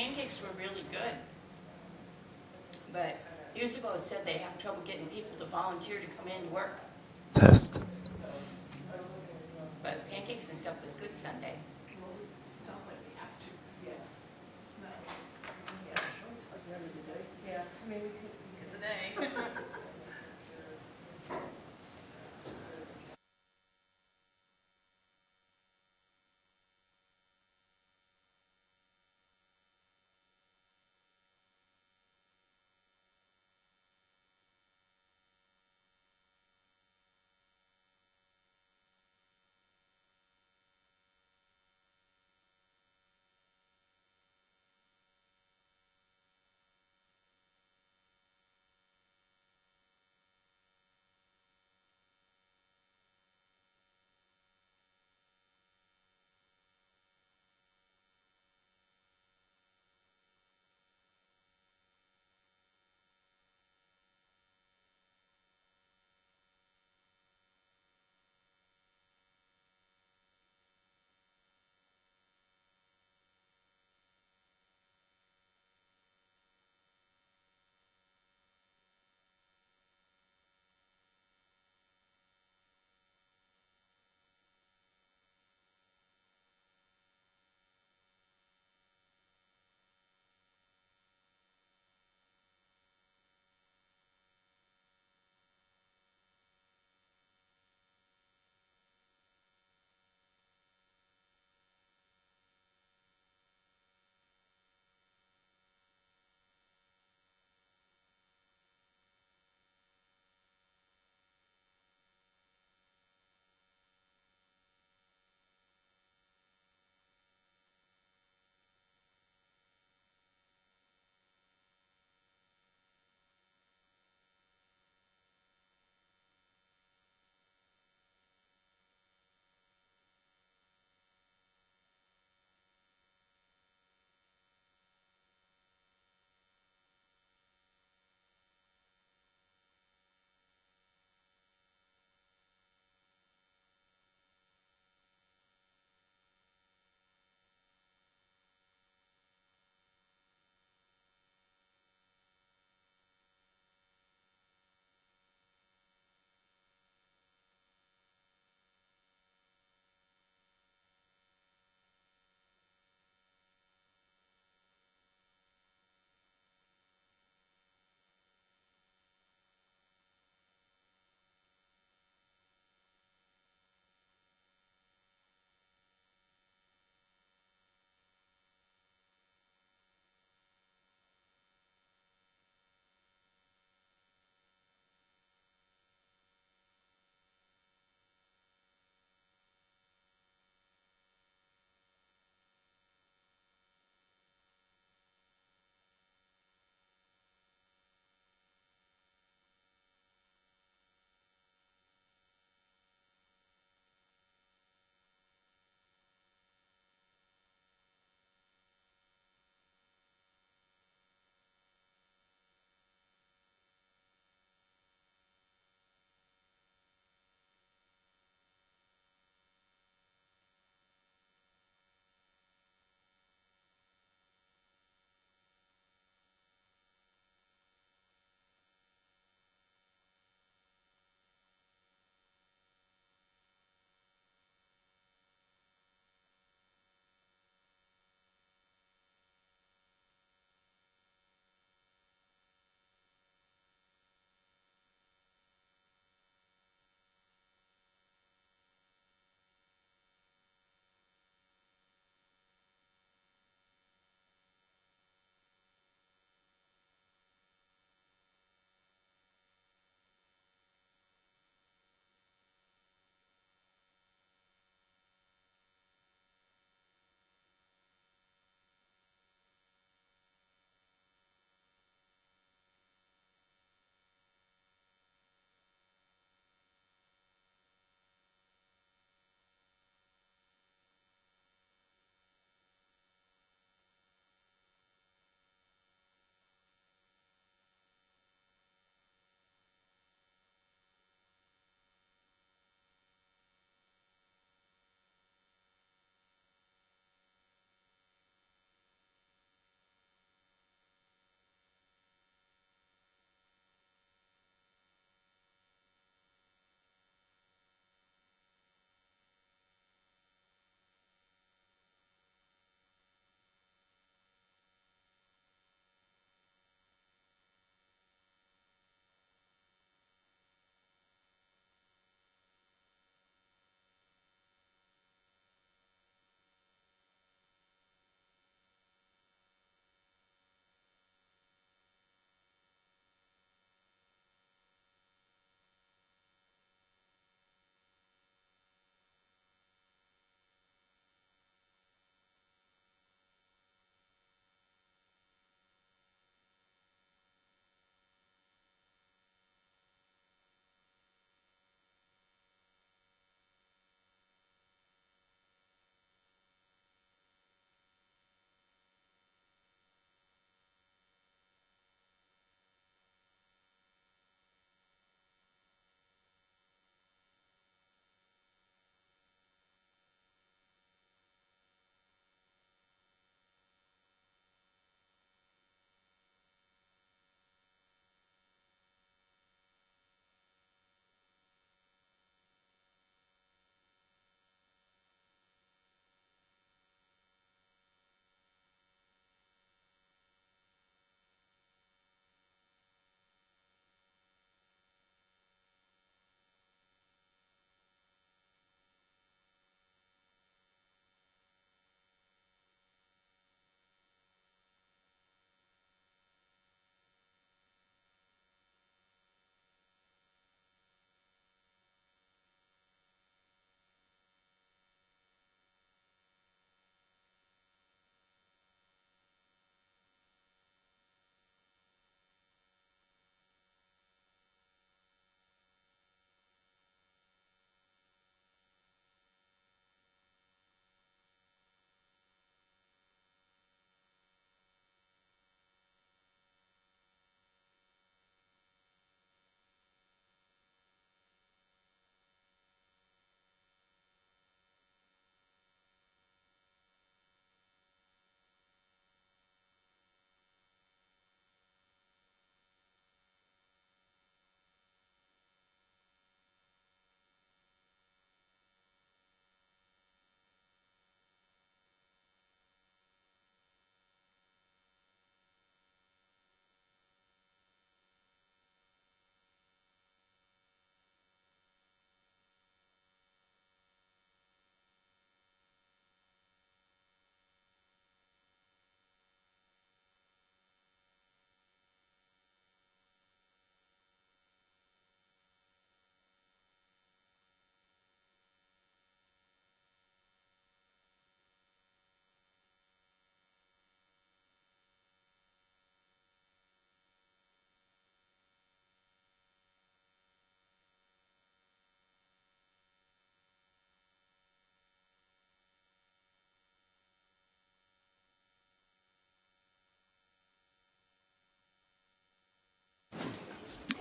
pancakes were really good. But years ago it said they have trouble getting people to volunteer to come in to work. Test. But pancakes and stuff was good Sunday. Sounds like we have to. Yeah. It's not like, yeah, choice like the rest of the day. Yeah, I mean, we could, today.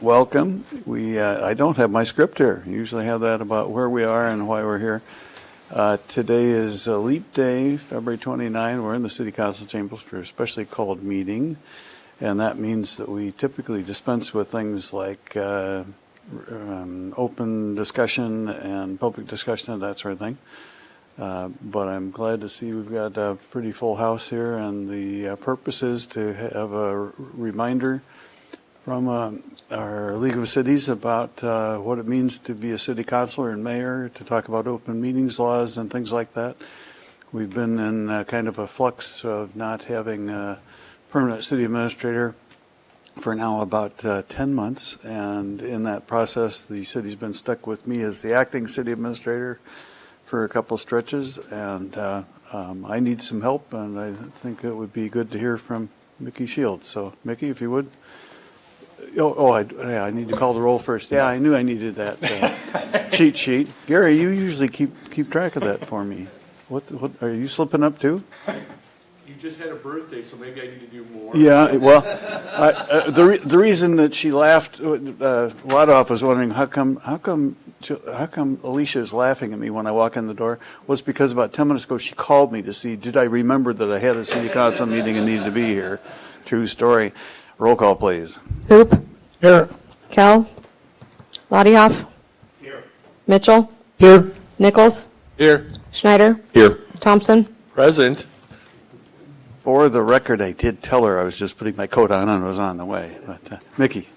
welcome. I don't have my script here. I usually have that about where we are and why we're here. Today is a leap day, February 29. We're in the City Council chambers for a specially called meeting, and that means that we typically dispense with things like open discussion and public discussion and that sort of thing. But I'm glad to see we've got a pretty full house here, and the purpose is to have a reminder from our League of Cities about what it means to be a city councilor and mayor, to talk about open meetings laws and things like that. We've been in kind of a flux of not having a permanent city administrator for now about 10 months, and in that process the city's been stuck with me as the acting city administrator for a couple stretches, and I need some help, and I think it would be good to hear from Mickey Shields. So Mickey, if you would. I need to call the roll first. Yeah, I knew I needed that cheat sheet. Gary, you usually keep track of that for me. What are you slipping up too? You just had a birthday, so maybe I need to do more. Yeah, well, the reason that she laughed, a lot of us wondering how come Alicia is laughing at me when I walk in the door, was because about 10 minutes ago she called me to see did I remember that I had a city council meeting and needed to be here. True story. Roll call, please. Hoop. Here. Kell. Lottiehoff. Here. Mitchell. Here. Nichols. Here. Schneider. Here. Thompson. Present. For the record, I did tell her I was just putting my coat on and was on the way. But Mickey.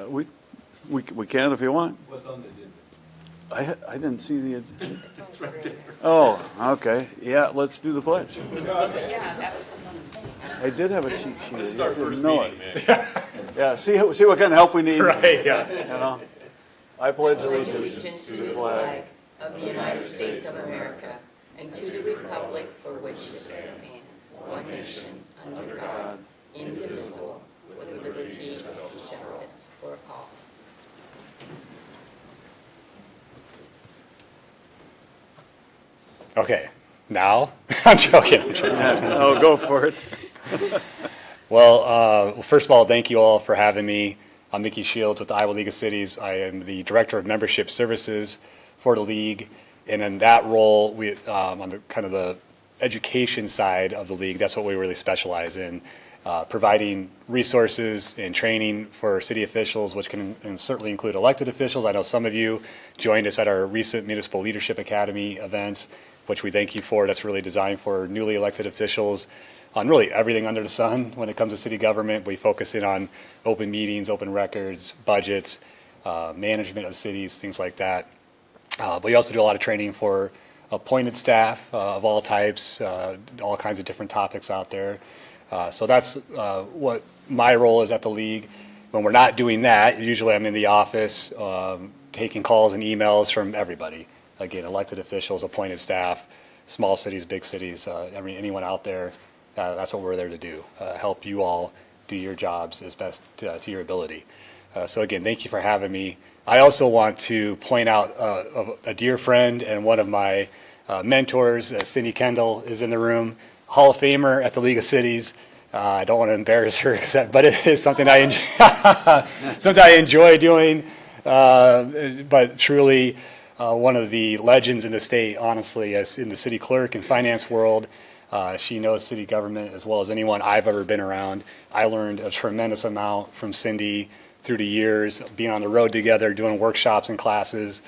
We can if you want. What's on the agenda? I didn't see the. It's right there. Oh, okay. Yeah, let's do the pledge. But yeah, that was another thing. I did have a cheat sheet. I This is just our didn't first know meeting, it. man. Yeah, see what kind of help we need. Right, yeah. You know, I pledge allegiance Allegiance to the flag of the United States of America and to the republic for which it stands, one nation, under God, indivisible, with liberty and justice for all. Okay, now? I'm joking. Oh, go for it. Well, first of all, thank you all for having me. I'm Mickey Shields with the Iowa League of Cities. I am the Director of Membership Services for the League. And in that role, we on the kind of the education side of the League, that's what we really specialize in, providing resources and training for city officials, which can and certainly include elected officials. I know some of you joined us at our recent Municipal Leadership Academy events, which we thank you for. That's really designed for newly elected officials on really everything under the sun when it comes to city government. We focus in on open meetings, open records, budgets, management of cities, things like that. But we also do a lot of training for appointed staff of all types, all kinds of different topics out there. So that's what my role is at the League. When we're not doing that, usually I'm in the office taking calls and emails from everybody. Again, elected officials, appointed staff, small cities, big cities, anyone out there. That's what we're there to do, help you all do your jobs as best to your ability. So again, thank you for having me. I also want to point out a dear friend and one of my mentors, Cindy Kendall, is in the room, Hall of Famer at the League of Cities. I don't want to embarrass her, but it is something I enjoy doing. But truly, one of the legends in the state, honestly, as in the city clerk and finance world. She knows city government as well as anyone I've ever been around. I learned a tremendous amount from Cindy through the years, being on the road together, doing workshops and classes.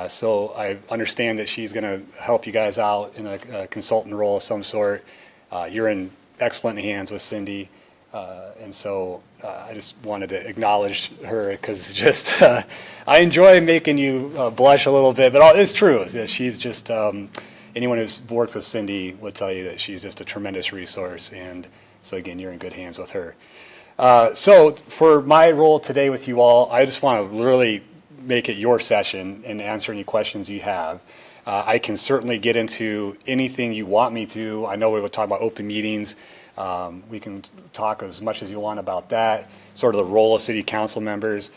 So I understand that she's going to help you guys out in a consultant role of some sort. You're in excellent hands with Cindy. And so I just wanted to acknowledge her because it's just, I enjoy making you blush a little bit, but it's true. She's just, anyone who's worked with Cindy would tell you that she's just a tremendous resource. And so again, you're in good hands with her. So for my role today with you all, I just want to really make it your session and answer any questions you have. I can certainly get into anything you want me to. I know we would talk about open meetings. We can talk as much as you want about that, sort of the role of city council members.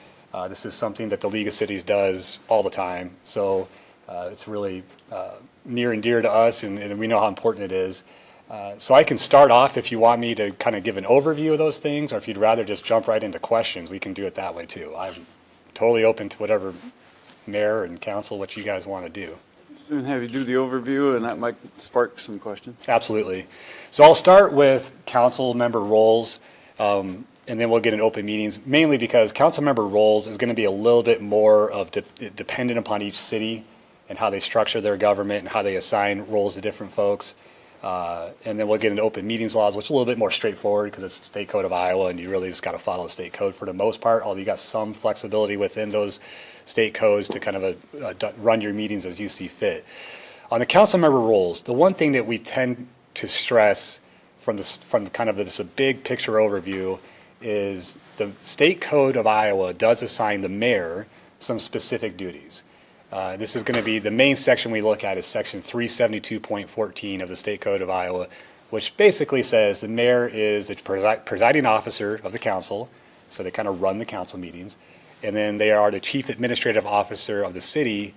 This is something that the League of Cities does all the time. So it's really near and dear to us, and we know how important it is. So I can start off if you want me to kind of give an overview of those things, or if you'd rather just jump right into questions, we can do it that way too. I'm totally open to whatever mayor and council, what you guys want to do. Soon have you do the overview, and that might spark some questions. Absolutely. So I'll start with council member roles, and then we'll get in open meetings, mainly because council member roles is going to be a little bit more of dependent upon each city and how they structure their government and how they assign roles to different folks. And then we'll get into open meetings laws, which is a little bit more straightforward because it's the state code of Iowa, and you really just got to follow the state code for the most part, although you got some flexibility within those state codes to kind of run your meetings as you see fit. On the council member roles, the one thing that we tend to stress from kind of this a big picture overview is the state code of Iowa does assign the mayor some specific duties. This is going to be the main section we look at is section 372.14 of the state code of Iowa, which basically says the mayor is the presiding officer of the council, so they kind of run the council meetings, and then they are the chief administrative officer of the city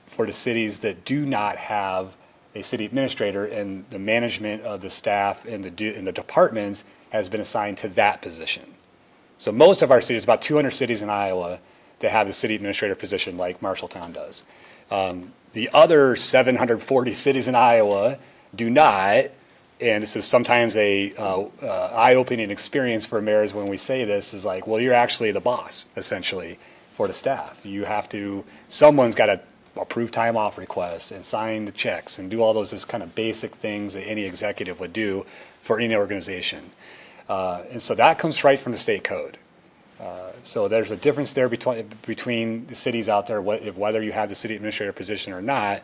for the cities that do not have a city administrator, and the management of the staff and the departments has been assigned to that position. So most of our cities, about 200 cities in Iowa, that have the city administrator position like Marshalltown does. The other 740 cities in Iowa do not, and this is sometimes a eye-opening experience for mayors when we say this, is like, well, you're actually the boss, essentially, for the staff. You have to, someone's got to approve time off requests and sign the checks and do all those just kind of basic things that any executive would do for any organization. And so that comes right from the state code. So there's a difference there between the cities out there, whether you have the city administrator position or not.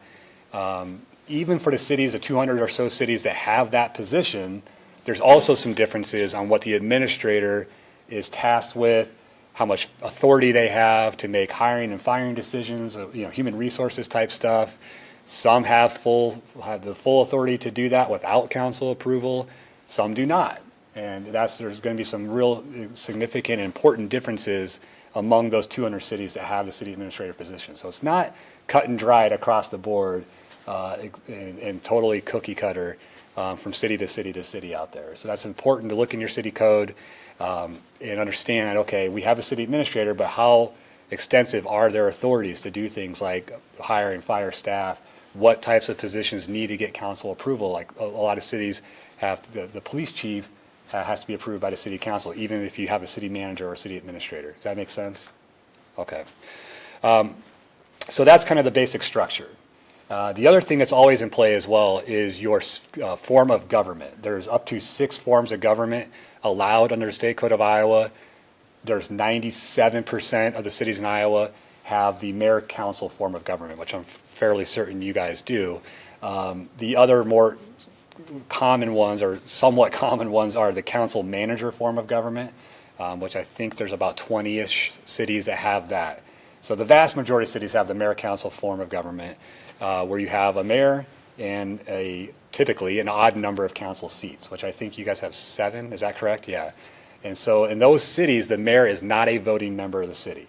Even for the cities, the 200 or so cities that have that position, there's also some differences on what the administrator is tasked with, how much authority they have to make hiring and firing decisions, human resources type stuff. Some have the full authority to do that without council approval. Some do not. And there's going to be some real significant and important differences among those 200 cities that have the city administrator position. So it's not cut and dried across the board and totally cookie cutter from city to city to city out there. So that's important to look in your city code and understand, okay, we have a city administrator, but how extensive are their authorities to do things like hire and fire staff? What types of positions need to get council approval? Like a lot of cities have the police chief has to be approved by the city council, even if you have a city manager or a city administrator. Does that make sense? Okay. So that's kind of the basic structure. The other thing that's always in play as well is your form of government. There's up to 6 forms of government allowed under the state code of Iowa. There's 97% of the cities in Iowa have the mayor council form of government, which I'm fairly certain you guys do. The other more common ones, or somewhat common ones, are the council manager form of government, which I think there's about 20-ish cities that have that. So the vast majority of cities have the mayor council form of government, where you have a mayor and typically an odd number of council seats, which I think you guys have 7. Is that correct? Yeah. And so in those cities, the mayor is not a voting member of the city.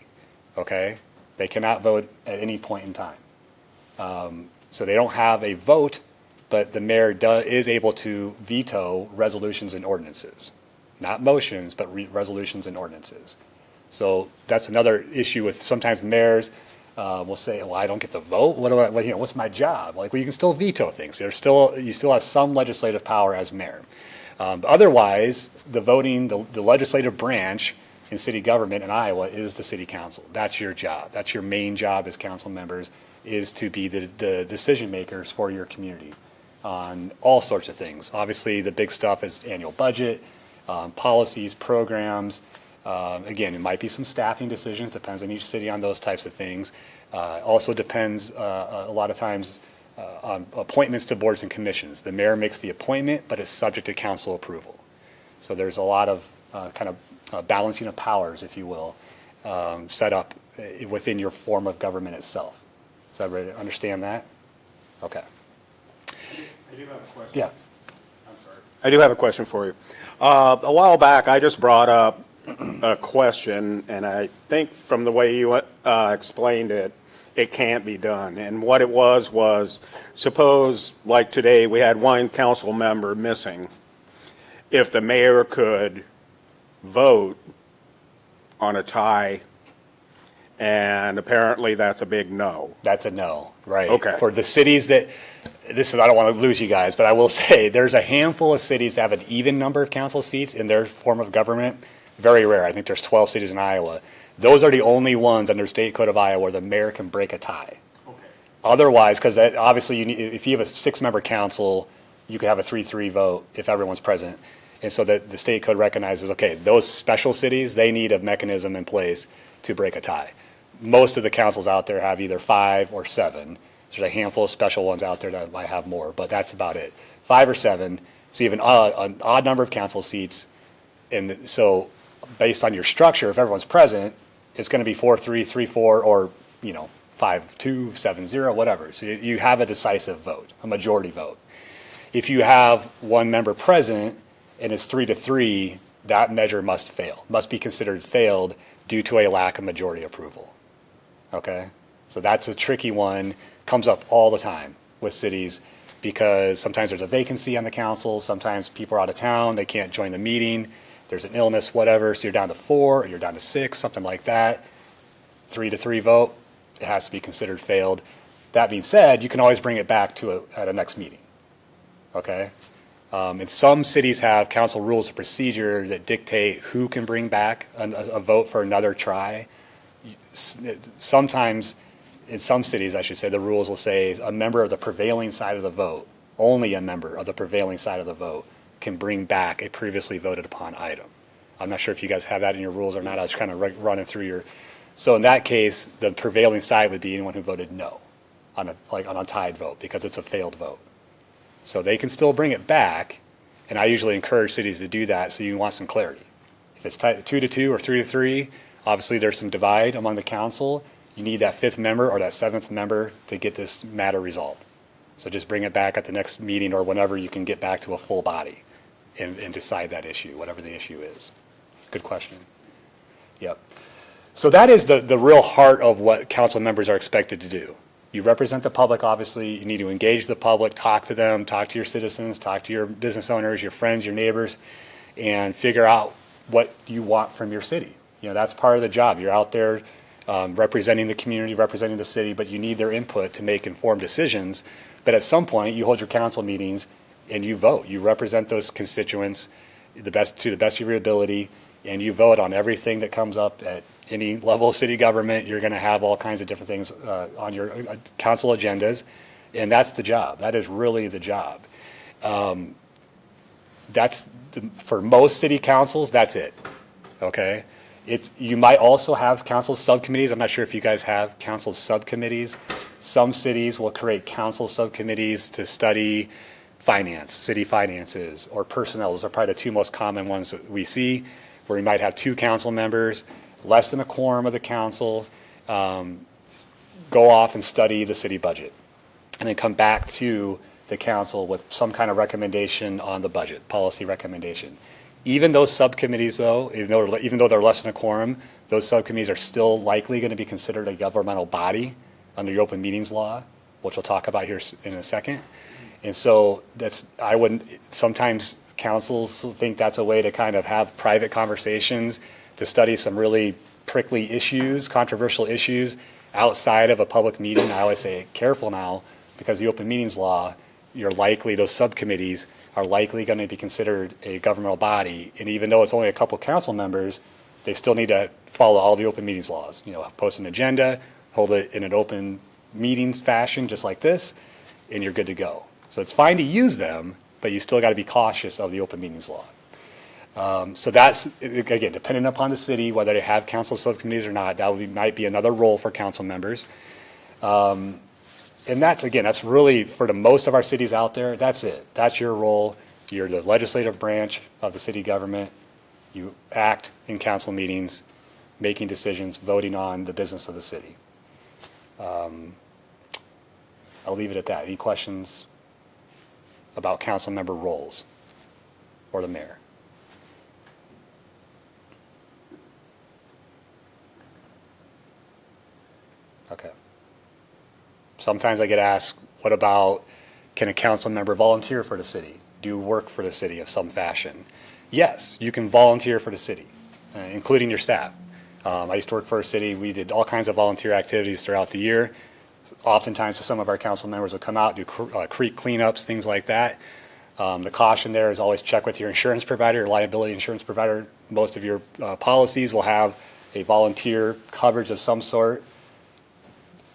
Okay? They cannot vote at any point in time. So they don't have a vote, but the mayor is able to veto resolutions and ordinances. Not motions, but resolutions and ordinances. So that's another issue with sometimes the mayors will say, well, I don't get to vote. What's my job? Like, well, you can still veto things. You still have some legislative power as mayor. But otherwise, the legislative branch in city government in Iowa is the city council. That's your job. That's your main job as council members, is to be the decision makers for your community on all sorts of things. Obviously, the big stuff is annual budget, policies, programs. Again, it might be some staffing decisions, depends on each city on those types of things. Also depends a lot of times on appointments to boards and commissions. The mayor makes the appointment, but it's subject to council approval. So there's a lot of kind of balancing of powers, if you will, set up within your form of government itself. Does everybody understand that? Okay. I do have a question. Yeah. I'm sorry. I do have a question for you. A while back, I just brought up a question, and I think from the way you explained it, it can't be done. And what it was suppose, like today, we had one council member missing. If the mayor could vote on a tie, and apparently that's a big no. That's a no, right? Okay. For the cities that, I don't want to lose you guys, but I will say there's a handful of cities that have an even number of council seats in their form of government. Very rare. I think there's 12 cities in Iowa. Those are the only ones under state code of Iowa where the mayor can break a tie. Okay. Otherwise, because obviously if you have a 6-member council, you could have a 3-3 vote if everyone's present. And so the state code recognizes, okay, those special cities, they need a mechanism in place to break a tie. Most of the councils out there have either 5 or 7. There's a handful of special ones out there that might have more, but that's about it. 5 or 7, so you have an odd number of council seats. And so based on your structure, if everyone's present, it's going to be 4-3, 3-4, or, 5-2, 7-0, whatever. So you have a decisive vote, a majority vote. If you have one member present and it's 3-3, that measure must be considered failed due to a lack of majority approval. Okay? So that's a tricky one, comes up all the time with cities because sometimes there's a vacancy on the council, sometimes people are out of town, they can't join the meeting, there's an illness, whatever, so you're down to 4 or you're down to 6, something like that. 3-3 vote, it has to be considered failed. That being said, you can always bring it back at a next meeting. Okay? And some cities have council rules of procedure that dictate who can bring back a vote for another try. Sometimes, in some cities, I should say, the rules will say a member of the prevailing side of the vote, only a member of the prevailing side of the vote, can bring back a previously voted upon item. I'm not sure if you guys have that in your rules or not. I was kind of running through your. So in that case, the prevailing side would be anyone who voted no on a tied vote because it's a failed vote. So they can still bring it back, and I usually encourage cities to do that so you want some clarity. If it's 2-2 or 3-3, obviously there's some divide among the council. You need that 5th member or that 7th member to get this matter resolved. So just bring it back at the next meeting or whenever you can get back to a full body and decide that issue, whatever the issue is. Good question. Yep. So that is the real heart of what council members are expected to do. You represent the public, obviously. You need to engage the public, talk to them, talk to your citizens, talk to your business owners, your friends, your neighbors, and figure out what you want from your city. That's part of the job. You're out there representing the community, representing the city, but you need their input to make informed decisions. But at some point, you hold your council meetings and you vote. You represent those constituents to the best of your ability, and you vote on everything that comes up at any level of city government. You're going to have all kinds of different things on your council agendas, and that's the job. That is really the job. For most city councils, that's it. Okay? You might also have council subcommittees. I'm not sure if you guys have council subcommittees. Some cities will create council subcommittees to study finance, city finances, or personnel. Those are probably the 2 most common ones that we see, where you might have 2 council members, less than a quorum of the council, go off and study the city budget, and then come back to the council with some kind of recommendation on the budget, policy recommendation. Even those subcommittees, though, even though they're less than a quorum, those subcommittees are still likely going to be considered a governmental body under the open meetings law, which we'll talk about here in a second. And so sometimes councils think that's a way to kind of have private conversations to study some really prickly issues, controversial issues outside of a public meeting. I always say, careful now, because the open meetings law, those subcommittees are likely going to be considered a governmental body. And even though it's only a couple council members, they still need to follow all the open meetings laws. Post an agenda, hold it in an open meetings fashion, just like this, and you're good to go. So it's fine to use them, but you still got to be cautious of the open meetings law. So that's, again, dependent upon the city, whether they have council subcommittees or not. That might be another role for council members. And that's really, for the most of our cities out there, that's it. That's your role. You're the legislative branch of the city government. You act in council meetings, making decisions, voting on the business of the city. I'll leave it at that. Any questions about council member roles or the mayor? Okay. Sometimes I get asked, what about, can a council member volunteer for the city? Do work for the city of some fashion? Yes, you can volunteer for the city, including your staff. I used to work for a city. We did all kinds of volunteer activities throughout the year. Oftentimes, some of our council members would come out, do creek cleanups, things like that. The caution there is always check with your insurance provider, your liability insurance provider. Most of your policies will have a volunteer coverage of some sort,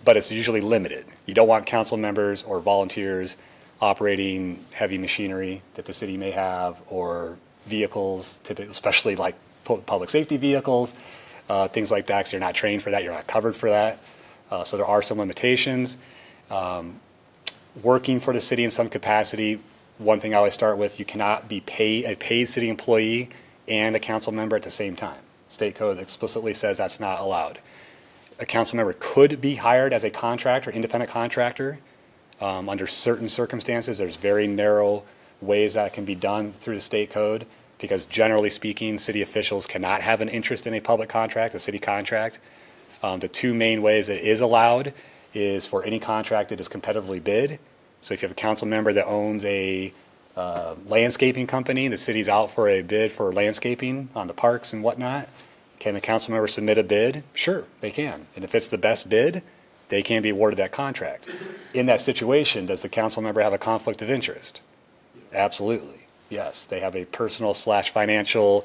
but it's usually limited. You don't want council members or volunteers operating heavy machinery that the city may have, or vehicles, especially like public safety vehicles, things like that, because you're not trained for that, you're not covered for that. So there are some limitations. Working for the city in some capacity, one thing I always start with, you cannot be a paid city employee and a council member at the same time. State code explicitly says that's not allowed. A council member could be hired as a contractor, independent contractor, under certain circumstances. There's very narrow ways that can be done through the state code, because generally speaking, city officials cannot have an interest in a public contract, a city contract. The two main ways it is allowed is for any contract that is competitively bid. So if you have a council member that owns a landscaping company, the city's out for a bid for landscaping on the parks and whatnot, can the council member submit a bid? Sure, they can. And if it's the best bid, they can be awarded that contract. In that situation, does the council member have a conflict of interest? Absolutely, yes. They have a personal/financial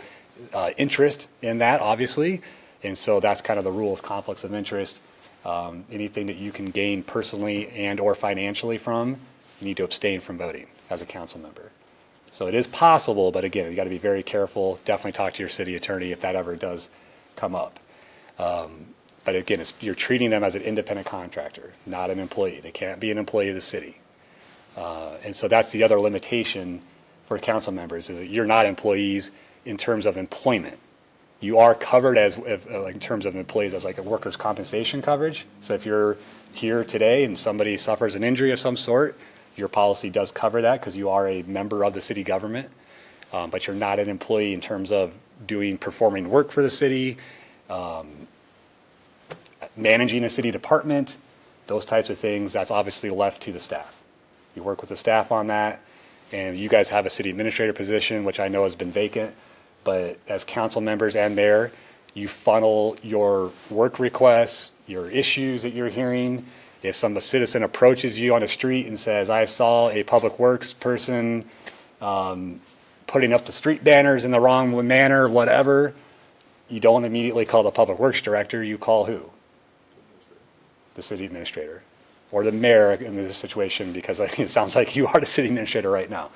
interest in that, obviously. And so that's kind of the rule of conflicts of interest. Anything that you can gain personally and or financially from, you need to abstain from voting as a council member. So it is possible, but again, you got to be very careful. Definitely talk to your city attorney if that ever does come up. But again, you're treating them as an independent contractor, not an employee. They can't be an employee of the city. And so that's the other limitation for council members, is that you're not employees in terms of employment. You are covered like in terms of employees as like a workers' compensation coverage. So if you're here today and somebody suffers an injury of some sort, your policy does cover that because you are a member of the city government. But you're not an employee in terms of performing work for the city, managing a city department, those types of things. That's obviously left to the staff. You work with the staff on that, and you guys have a city administrator position, which I know has been vacant. But as council members and mayor, you funnel your work requests, your issues that you're hearing. If some citizen approaches you on the street and says, I saw a public works person putting up the street banners in the wrong manner, whatever, you don't immediately call the public works director. You call who? The city administrator or the mayor in this situation, because it sounds like you are the city administrator right now.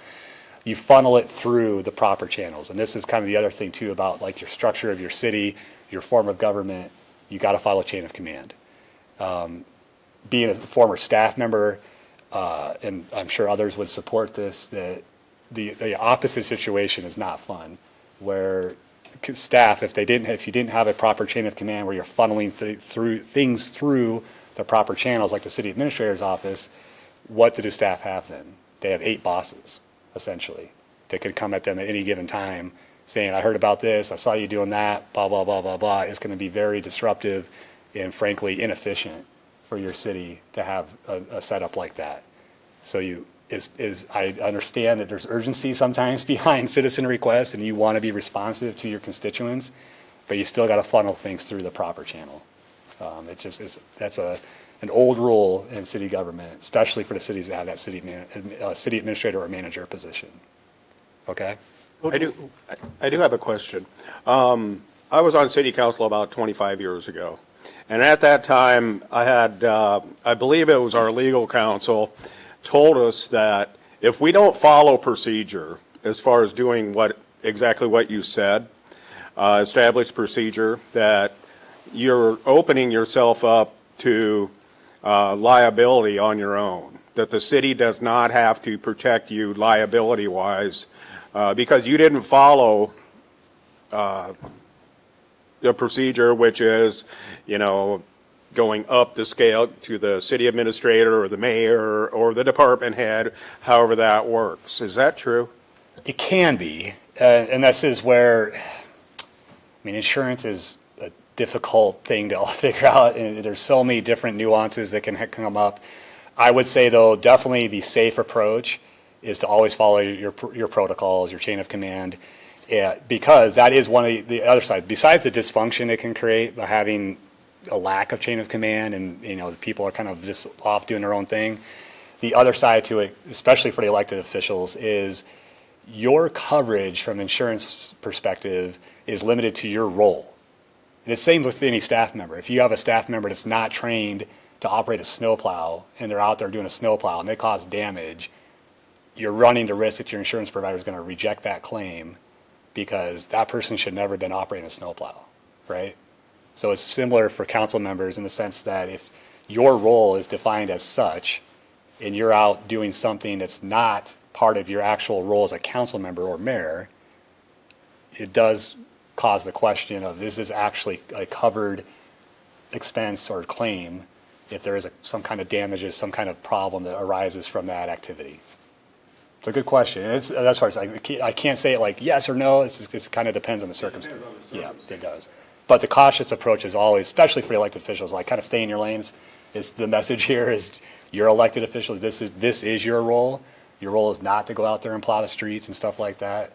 You funnel it through the proper channels. And this is kind of the other thing too about like your structure of your city, your form of government. You got to follow a chain of command. Being a former staff member, and I'm sure others would support this, that the opposite situation is not fun, where staff, if you didn't have a proper chain of command where you're funneling things through the proper channels, like the city administrator's office, what do the staff have then? They have 8 bosses, essentially, that could come at them at any given time saying, I heard about this, I saw you doing that, blah, blah, blah, blah, blah. It's going to be very disruptive and frankly inefficient for your city to have a setup like that. So I understand that there's urgency sometimes behind citizen requests and you want to be responsive to your constituents, but you still got to funnel things through the proper channel. That's an old rule in city government, especially for the cities that have that city administrator or manager position. Okay? I do have a question. I was on city council about 25 years ago. And at that time, I had, I believe it was our legal counsel, told us that if we don't follow procedure, as far as doing exactly what you said, established procedure, that you're opening yourself up to liability on your own, that the city does not have to protect you liability-wise because you didn't follow the procedure, which is, going up the scale to the city administrator or the mayor or the department head, however that works. Is that true? It can be. And this is where, insurance is difficult thing to figure out, and there's so many different nuances that can come up. I would say, though, definitely the safe approach is to always follow your protocols, your chain of command, because that is one of the other side. Besides the dysfunction it can create by having a lack of chain of command, and the people are kind of just off doing their own thing. The other side to it, especially for the elected officials, is your coverage from insurance perspective is limited to your role. And it's the same with any staff member. If you have a staff member that's not trained to operate a snowplow and they're out there doing a snowplow and they cause damage, you're running the risk that your insurance provider is going to reject that claim because that person should never have been operating a snowplow, right? So it's similar for council members in the sense that if your role is defined as such and you're out doing something that's not part of your actual role as a council member or mayor, it does cause the question of, is this actually a covered expense or claim if there is some kind of damages, some kind of problem that arises from that activity? It's a good question. That's why I can't say it like yes or no. It kind of depends on the circumstance. Yeah, it does. But the cautious approach is always, especially for elected officials, like kind of stay in your lanes. Is the message here is you're elected officials. This is your role. Your role is not to go out there and plow the streets and stuff like that,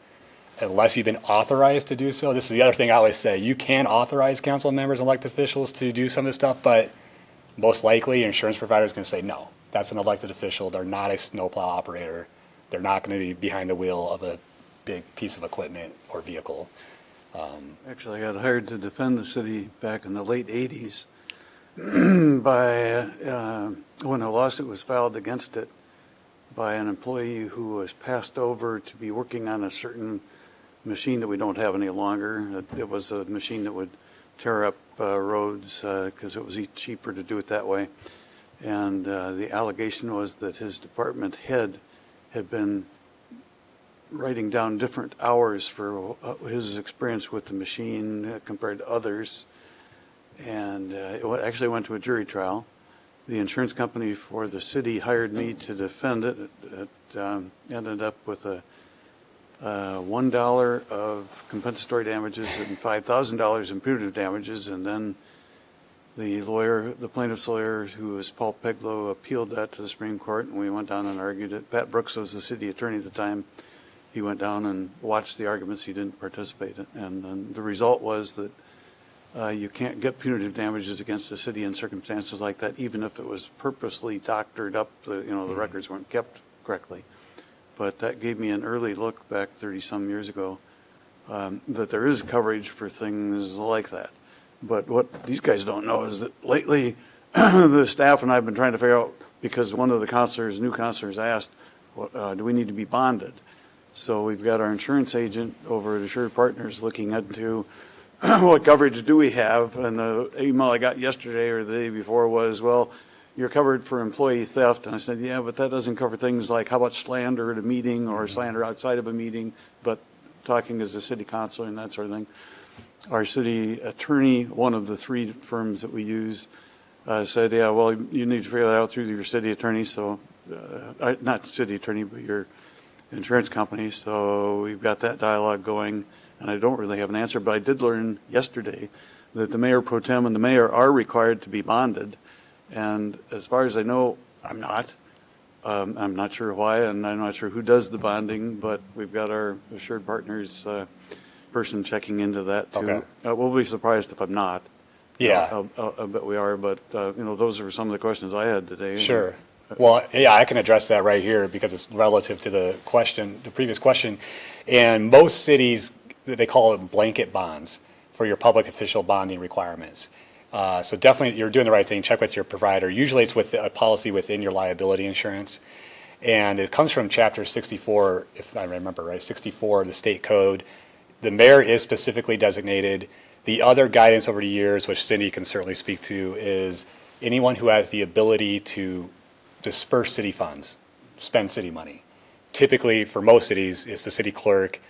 unless you've been authorized to do so. This is the other thing I always say. You can authorize council members and elected officials to do some of this stuff, but most likely your insurance provider is going to say, no, that's an elected official. They're not a snowplow operator. They're not going to be behind the wheel of a big piece of equipment or vehicle. Actually, I got hired to defend the city back in the late 80s by, when a lawsuit was filed against it by an employee who was passed over to be working on a certain machine that we don't have any longer. It was a machine that would tear up roads because it was cheaper to do it that way. And the allegation was that his department head had been writing down different hours for his experience with the machine compared to others. And it actually went to a jury trial. The insurance company for the city hired me to defend it. It ended up with a $1 of compensatory damages and $5,000 in punitive damages. And then the plaintiff's lawyer, who was Paul Peglow, appealed that to the Supreme Court, and we went down and argued it. Pat Brooks was the city attorney at the time. He went down and watched the arguments. He didn't participate. And the result was that you can't get punitive damages against the city in circumstances like that, even if it was purposely doctored up. The records weren't kept correctly. But that gave me an early look back 30-some years ago that there is coverage for things like that. But what these guys don't know is that lately the staff and I have been trying to figure out, because one of the new counselors asked, do we need to be bonded? So we've got our insurance agent over at Assured Partners looking into what coverage do we have. And the email I got yesterday or the day before was, well, you're covered for employee theft. And I said, yeah, but that doesn't cover things like how about slander at a meeting or slander outside of a meeting, but talking as a city councilor and that sort of thing. Our city attorney, one of the three firms that we use, said, yeah, well, you need to figure that out through your city attorney. So, not city attorney, but your insurance company. So we've got that dialogue going, and I don't really have an answer, but I did learn yesterday that the mayor pro tem and the mayor are required to be bonded. And as far as I know, I'm not. I'm not sure why, and I'm not sure who does the bonding, but we've got our Assured Partners person checking into that too. Okay. We'll be surprised if I'm not. Yeah. I bet we are, but those are some of the questions I had today. Sure. Well, yeah, I can address that right here because it's relative to the previous question. And most cities, they call it blanket bonds for your public official bonding requirements. So definitely you're doing the right thing. Check with your provider. Usually it's with a policy within your liability insurance. And it comes from Chapter 64, if I remember right, 64 of the state code. The mayor is specifically designated. The other guidance over the years, which Cindy can certainly speak to, is anyone who has the ability to disperse city funds, spend city money. Typically, for most cities, it's the city clerk.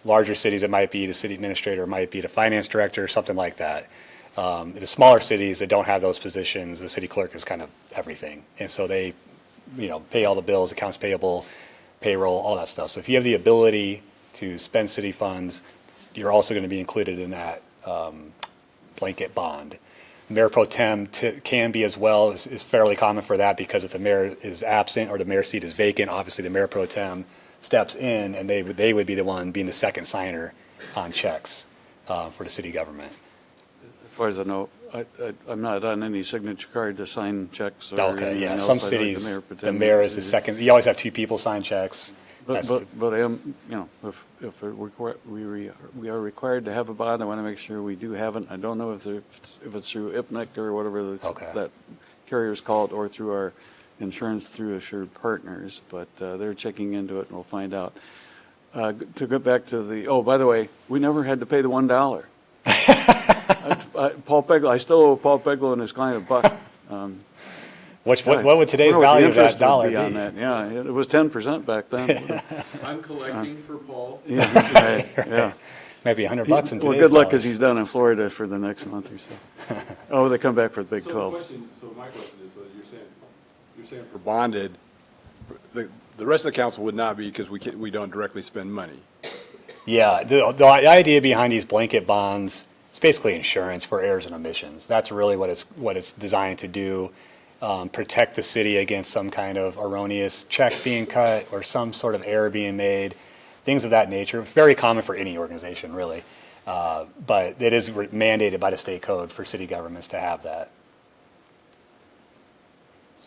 Larger cities, it might be the city administrator, it might be the finance director, something like that. The smaller cities that don't have those positions, the city clerk is kind of everything. And so they, pay all the bills, accounts payable, payroll, all that stuff. So if you have the ability to spend city funds, you're also going to be included in that blanket bond. Mayor pro tem can be as well, is fairly common for that, because if the mayor is absent or the mayor's seat is vacant, obviously the mayor pro tem steps in, and they would be the one being the second signer on checks for the city government. As far as I know, I'm not on any signature card to sign checks or Okay, anything yeah, else. some I think cities, pro the tem mayor is the second, you always have two people sign checks. That's the- But I am, if we are required to have a bond, I want to make sure we do have it. I don't know if it's through IPNIC or whatever Okay. that carriers call it, or through our insurance through Assured Partners, but they're checking into it, and we'll find out. To get back to by the way, we never had to pay the $1. Paul Peglo, I still owe Paul Peglo and his client $1. what would today's I wonder what value the of that interest would dollar be on be? that. Yeah, it was 10% back then. I'm collecting for Paul. Yeah, right, yeah. Maybe $100 in today's Well, good luck, because dollars. he's down in Florida for the next month or so. Oh, they come back for the Big So 12. my question is, you're saying for bonded, the rest of the council would not be, because we don't directly spend money. Yeah, the idea behind these blanket bonds, it's basically insurance for errors and omissions. That's really what it's designed to do. Protect the city against some kind of erroneous check being cut or some sort of error being made, things of that nature. Very common for any organization, really. But it is mandated by the state code for city governments to have that.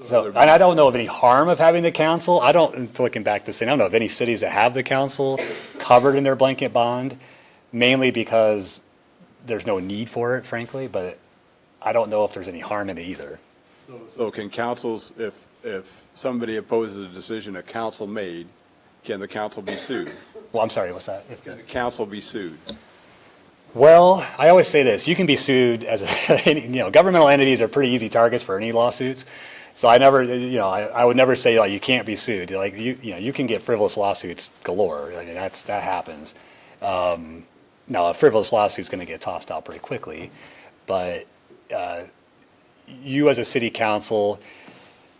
So, and I don't know of any harm of having the council. Looking back to saying, I don't know of any cities that have the council covered in their blanket bond, mainly because there's no need for it, frankly, but I don't know if there's any harm in it either. So can councils, if somebody opposes a decision a council made, can the council be sued? Well, I'm sorry, what's that? Can the council be sued? Well, I always say this, you can be sued as governmental entities are pretty easy targets for any lawsuits. So I would never say like you can't be sued. Like you can get frivolous lawsuits galore. I mean, that happens. Now a frivolous lawsuit is going to get tossed out pretty quickly, but you as a city council,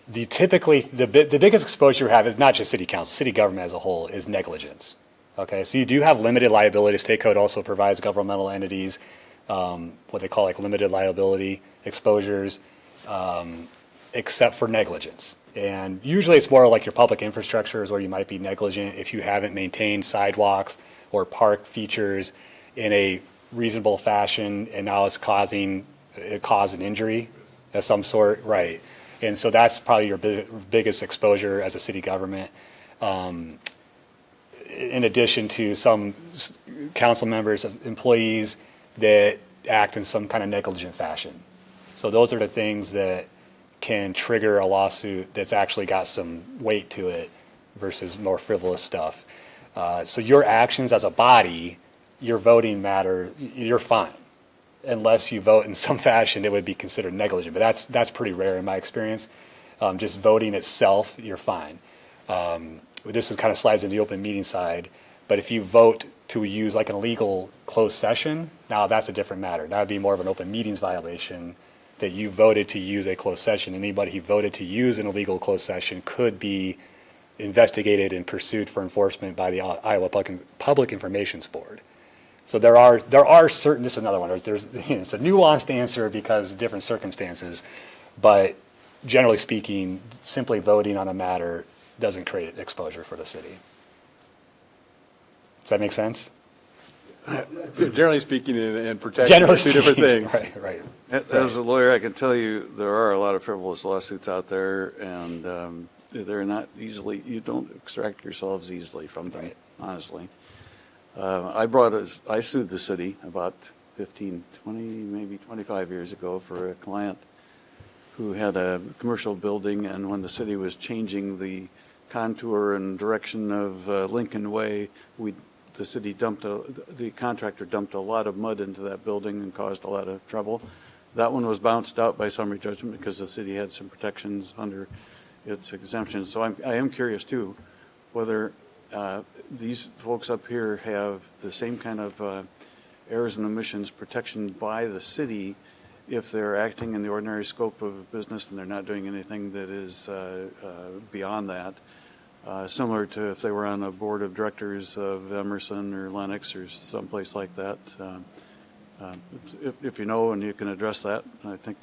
the biggest exposure you have is not just city council, city government as a whole is negligence. Okay, so you do have limited liability. State code also provides governmental entities what they call like limited liability exposures, except for negligence. And usually it's more like your public infrastructure is where you might be negligent if you haven't maintained sidewalks or park features in a reasonable fashion, and now it's caused an injury of some sort, right? And so that's probably your biggest exposure as a city government. In addition to some council members, employees that act in some kind of negligent fashion. So those are the things that can trigger a lawsuit that's actually got some weight to it versus more frivolous stuff. So your actions as a body, your voting matter, you're fine. Unless you vote in some fashion that would be considered negligent. But that's pretty rare in my experience. Just voting itself, you're fine. This is kind of slides in the open meeting side. But if you vote to use like an illegal closed session, now that's a different matter. That would be more of an open meetings violation that you voted to use a closed session. Anybody who voted to use an illegal closed session could be investigated and pursued for enforcement by the Iowa Public Information Board. So there are certain, this is another one, it's a nuanced answer because of different circumstances, but generally speaking, simply voting on a matter doesn't create exposure for the city. Does that make sense? Generally speaking, and protection Generally are two different speaking, things. right. As a lawyer, I can tell you there are a lot of frivolous lawsuits out there, and they're not easily, you don't extract yourselves easily from them, Right. honestly. I sued the city about 15, 20, maybe 25 years ago for a client who had a commercial building, and when the city was changing the contour and direction of Lincoln Way, the contractor dumped a lot of mud into that building and caused a lot of trouble. That one was bounced out by summary judgment because the city had some protections under its exemption. So I am curious too, whether these folks up here have the same kind of errors and omissions protection by the city if they're acting in the ordinary scope of business and they're not doing anything that is beyond that. Similar to if they were on a board of directors of Emerson or Lennox or someplace like that. If you know and you can address that, I think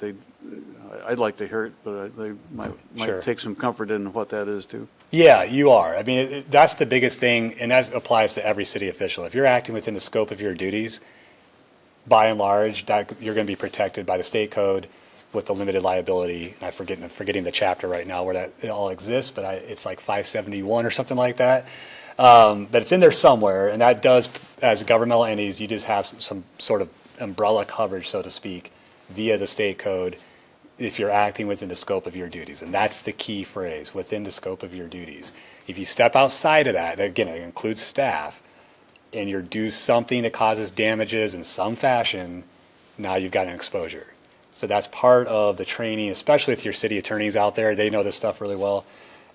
I'd like to hear it, but they might Sure. take some comfort in what that is too. Yeah, you are. I mean, that's the biggest thing, and that applies to every city official. If you're acting within the scope of your duties, by and large, that you're going to be protected by the state code with the limited liability. And I'm forgetting the chapter right now where that it all exists, but it's like 571 or something like that. But it's in there somewhere, and that does, as governmental entities, you just have some sort of umbrella coverage, so to speak, via the state code if you're acting within the scope of your duties. And that's the key phrase, within the scope of your duties. If you step outside of that, again, it includes staff, and you do something that causes damages in some fashion, now you've got an exposure. So that's part of the training, especially with your city attorneys out there. They know this stuff really well,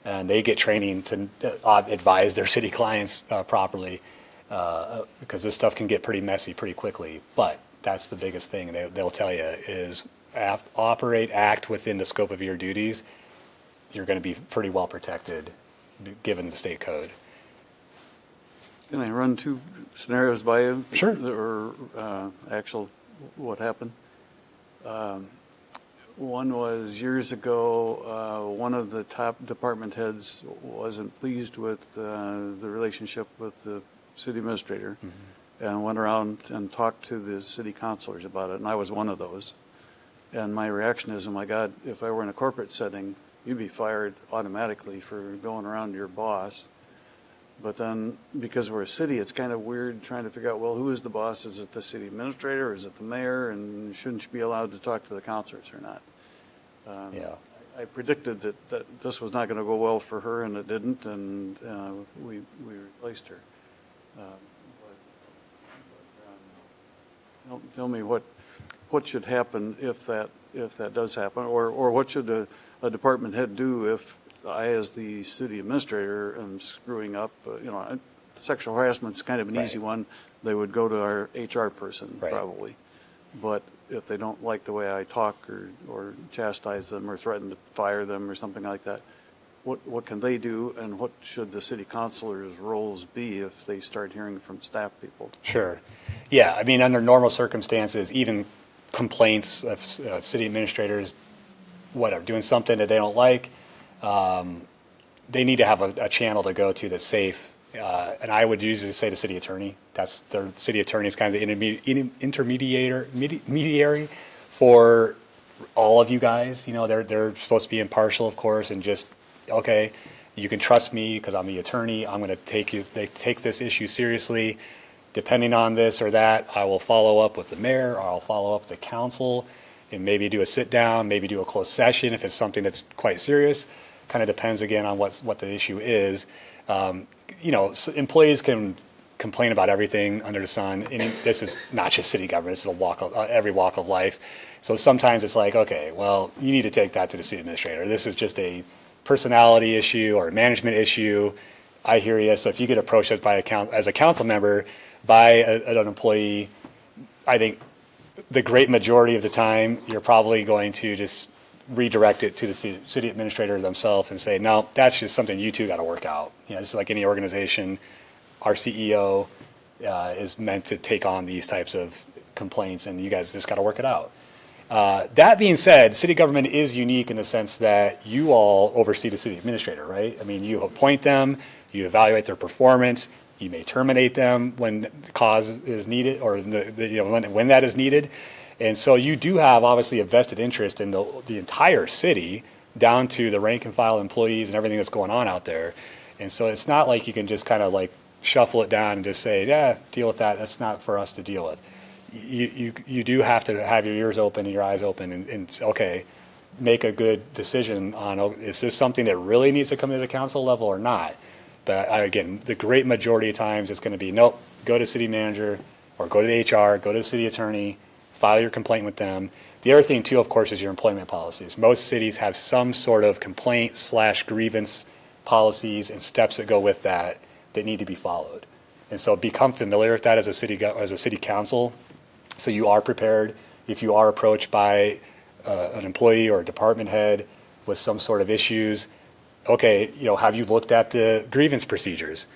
and they get training to advise their city clients properly, because this stuff can get pretty messy pretty quickly. But that's the biggest thing they'll tell you is act within the scope of your duties. You're going to be pretty well protected given the state code. Can I run two scenarios by you? Sure. Or actual what happened? One was years ago, one of the top department heads wasn't pleased with the relationship with the city administrator, and went around and talked to the city councilors about it, and I was one of those. And my reaction is, oh my God, if I were in a corporate setting, you'd be fired automatically for going around your boss. But then, because we're a city, it's kind of weird trying to figure out, well, who is the boss? Is it the city administrator, or is it the mayor? And shouldn't you be allowed to talk to the councilors or not? Yeah. I predicted that this was not going to go well for her, and it didn't, and we replaced her. Tell me what should happen if that does happen, or what should a department head do if I, as the city administrator, am screwing up? Sexual harassment's kind of an easy one. They would go to our HR person probably, but if they don't like the way I talk or chastise them or threaten to fire them or something like that, what can they do, and what should the city councilors' roles be if they start hearing from staff people? Sure. Yeah, I mean, under normal circumstances, even complaints of city administrators, doing something that they don't like, they need to have a channel to go to that's safe. And I would usually say the city attorney. That's the city attorney is kind of the intermediary for all of you guys. They're supposed to be impartial, of course, and just, okay, you can trust me because I'm the attorney. I'm going to take this issue seriously. Depending on this or that, I will follow up with the mayor, or I'll follow up with the council, and maybe do a sit down, maybe do a closed session if it's something that's quite serious. Kind of depends again on what the issue is. So employees can complain about everything under the sun, and this is not just city government; it's every walk of life. So sometimes it's like, okay, well, you need to take that to the city administrator. This is just a personality issue or a management issue. I hear you. So if you get approached as a council member by an employee, I think the great majority of the time, you're probably going to just redirect it to the city administrator themselves and say, no, that's just something you two got to work out. It's like any organization. Our CEO is meant to take on these types of complaints, and you guys just got to work it out. That being said, city government is unique in the sense that you all oversee the city administrator, right? I mean, you appoint them, you evaluate their performance, you may terminate them when cause is needed, or when that is needed. And so you do have obviously a vested interest in the entire city, down to the rank and file employees and everything that's going on out there. And so it's not like you can just kind of like shuffle it down and just say, yeah, deal with that. That's not for us to deal with. You do have to have your ears open and your eyes open and okay, make a good decision on, is this something that really needs to come to the council level or not? But again, the great majority of times it's going to be, nope, go to city manager or go to the HR, go to the city attorney, file your complaint with them. The other thing too, of course, is your employment policies. Most cities have some sort of complaint/grievance policies and steps that go with that need to be followed. And so become familiar with that as a city council, so you are prepared if you are approached by an employee or a department head with some sort of issues. Okay, have you looked at the grievance procedures?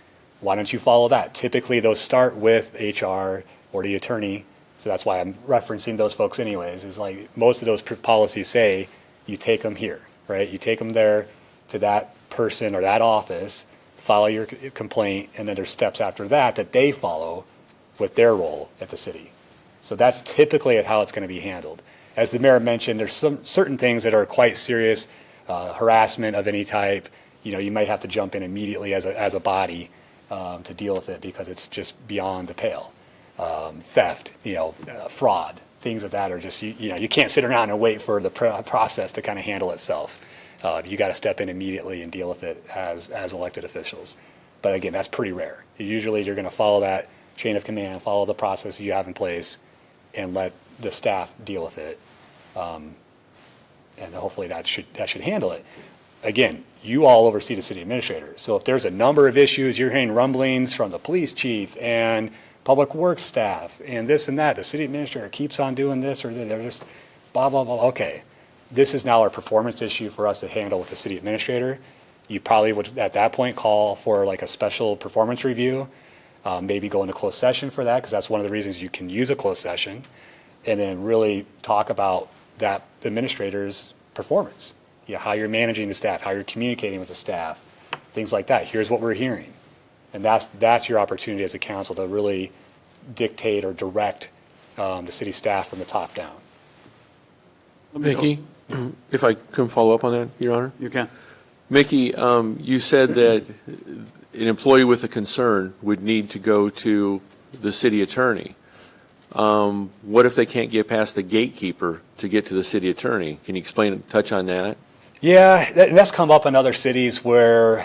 Why don't you follow that? Typically, those start with HR or the attorney So that's why I'm referencing those folks anyways, is like, most of those policies say, you take them here, right? You take them there to that person or that office, file your complaint, and then there's steps after that that they follow with their role at the city. So that's typically how it's going to be handled. As the mayor mentioned, there's some certain things that are quite serious, harassment of any type. You might have to jump in immediately as a body to deal with it because it's just beyond the pale. Theft, fraud, things of that are just, you can't sit around and wait for the process to kind of handle itself. You got to step in immediately and deal with it as elected officials. But again, that's pretty rare. Usually you're going to follow that chain of command, follow the process you have in place, and let the staff deal with it. And hopefully that should handle it. Again, you all oversee the city administrator. So if there's a number of issues, you're hearing rumblings from the police chief and public works staff and this and that, the city administrator keeps on doing this or they're just blah, blah, blah. Okay, this is now a performance issue for us to handle with the city administrator. You probably would, at that point, call for like a special performance review, maybe go into closed session for that, because that's one of the reasons you can use a closed session, and then really talk about that administrator's performance. How you're managing the staff, how you're communicating with the staff, things like that. Here's what we're hearing. And that's your opportunity as a council to really dictate or direct the city staff from the top down. Mickey, if I can follow up on that, Your Honor? You can. Mickey, you said that an employee with a concern would need to go to the city attorney. What if they can't get past the gatekeeper to get to the city attorney? Can you touch on that? Yeah, that's come up in other cities where,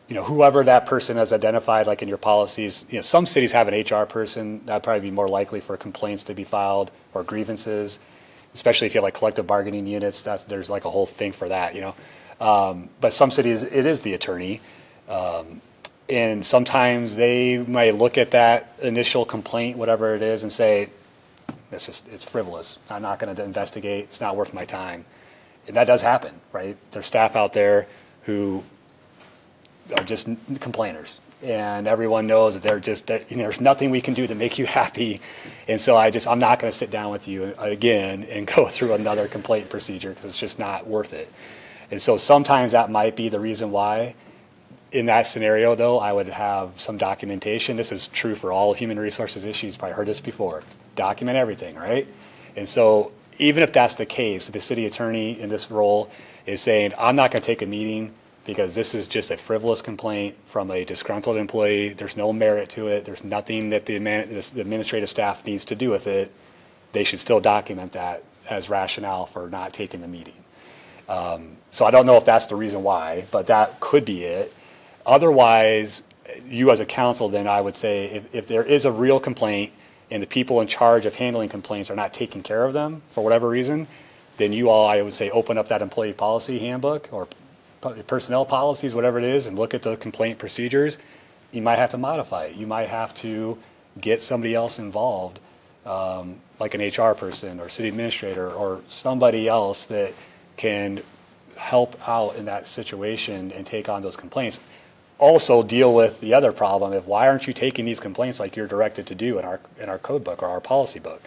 whoever that person has identified, like in your policies, some cities have an HR person. That'd probably be more likely for complaints to be filed or grievances, especially if you have like collective bargaining units. There's like a whole thing for that, But some cities, it is the attorney. And sometimes they might look at that initial complaint, whatever it is, and say, it's frivolous. I'm not going to investigate. It's not worth my time. And that does happen, right? There's staff out there who are just complainers. And everyone knows that there's nothing we can do to make you happy. And so I'm not going to sit down with you again and go through another complaint procedure because it's just not worth it. And so sometimes that might be the reason why. In that scenario, though, I would have some documentation. This is true for all human resources issues. You've probably heard this before. Document everything, right? And so even if that's the case, the city attorney in this role is saying, I'm not going to take a meeting because this is just a frivolous complaint from a disgruntled employee. There's no merit to it. There's nothing that the administrative staff needs to do with it. They should still document that as rationale for not taking the meeting. So I don't know if that's the reason why, but that could be it. Otherwise, you as a council, then I would say if there is a real complaint and the people in charge of handling complaints are not taking care of them for whatever reason, then you all, I would say, open up that employee policy handbook or personnel policies, whatever it is, and look at the complaint procedures. You might have to modify it. You might have to get somebody else involved, like an HR person or city administrator or somebody else that can help out in that situation and take on those complaints. Also deal with the other problem of why aren't you taking these complaints like you're directed to do in our code book or our policy book?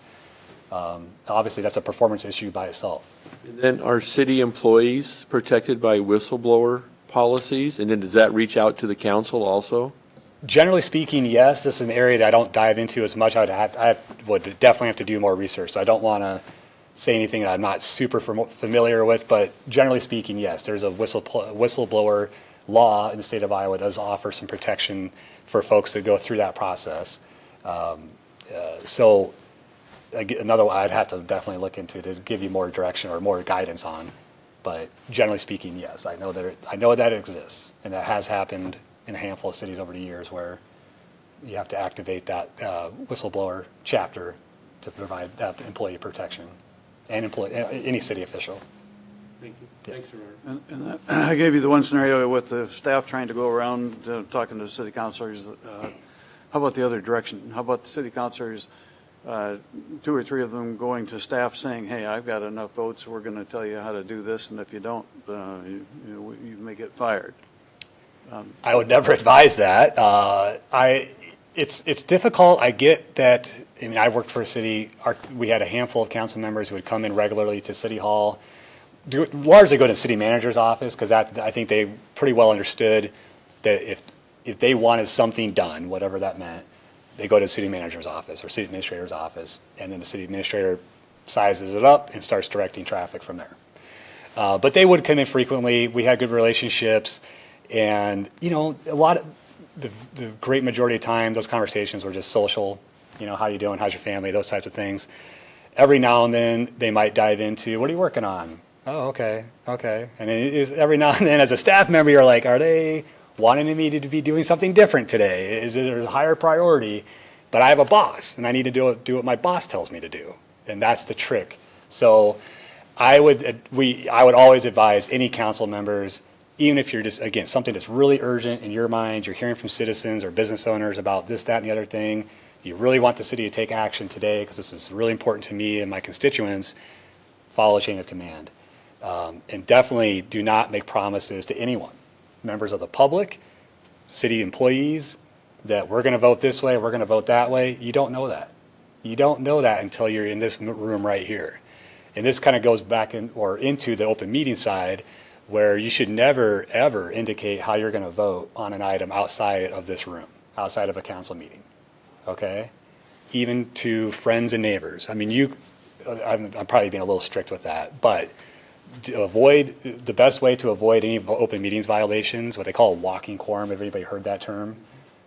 Obviously, that's a performance issue by itself. And then are city employees protected by whistleblower policies? And then does that reach out to the council also? Generally speaking, yes. This is an area that I don't dive into as much. I would definitely have to do more research. So I don't want to say anything that I'm not super familiar with, but generally speaking, yes. There's a whistleblower law in the state of Iowa does offer some protection for folks that go through that process. So another one I'd have to definitely look into to give you more direction or more guidance on. But generally speaking, yes, I know that it exists, and that has happened in a handful of cities over the years where you have to activate that whistleblower chapter to provide that employee protection and any city official. Thank you. Thanks, Your Honor. And I gave you the one scenario with the staff trying to go around talking to the city councilors. How about the other direction? How about the city councilors, 2 or 3 of them going to staff saying, hey, I've got enough votes, we're going to tell you how to do this, and if you don't, you may get fired. I would never advise that. It's difficult. I get that. I mean, I worked for a city. We had a handful of council members who would come in regularly to City Hall, largely go to the city manager's office, because I think they pretty well understood that if they wanted something done, whatever that meant, they go to the city manager's office or city administrator's office, and then the city administrator sizes it up and starts directing traffic from there. But they would come in frequently. We had good relationships, and a lot of the great majority of time, those conversations were just social. How you doing? How's your family? Those types of things. Every now and then, they might dive into, what are you working on? Oh, okay. And then every now and then, as a staff member, you're like, are they wanting me to be doing something different today? Is it a higher priority? But I have a boss, and I need to do what my boss tells me to do, and that's the trick. So I would always advise any council members, even if you're just, again, something that's really urgent in your mind, you're hearing from citizens or business owners about this, that, and the other thing, you really want the city to take action today because this is really important to me and my constituents, follow a chain of command. And definitely do not make promises to anyone, members of the public, city employees, that we're going to vote this way, we're going to vote that way. You don't know that. You don't know that until you're in this room right here. And this kind of goes back into the open meeting side, where you should never, ever indicate how you're going to vote on an item outside of this room, outside of a council meeting, okay? Even to friends and neighbors. I mean, I'm probably being a little strict with that, but the best way to avoid any open meetings violations, what they call a walking quorum, everybody heard that term,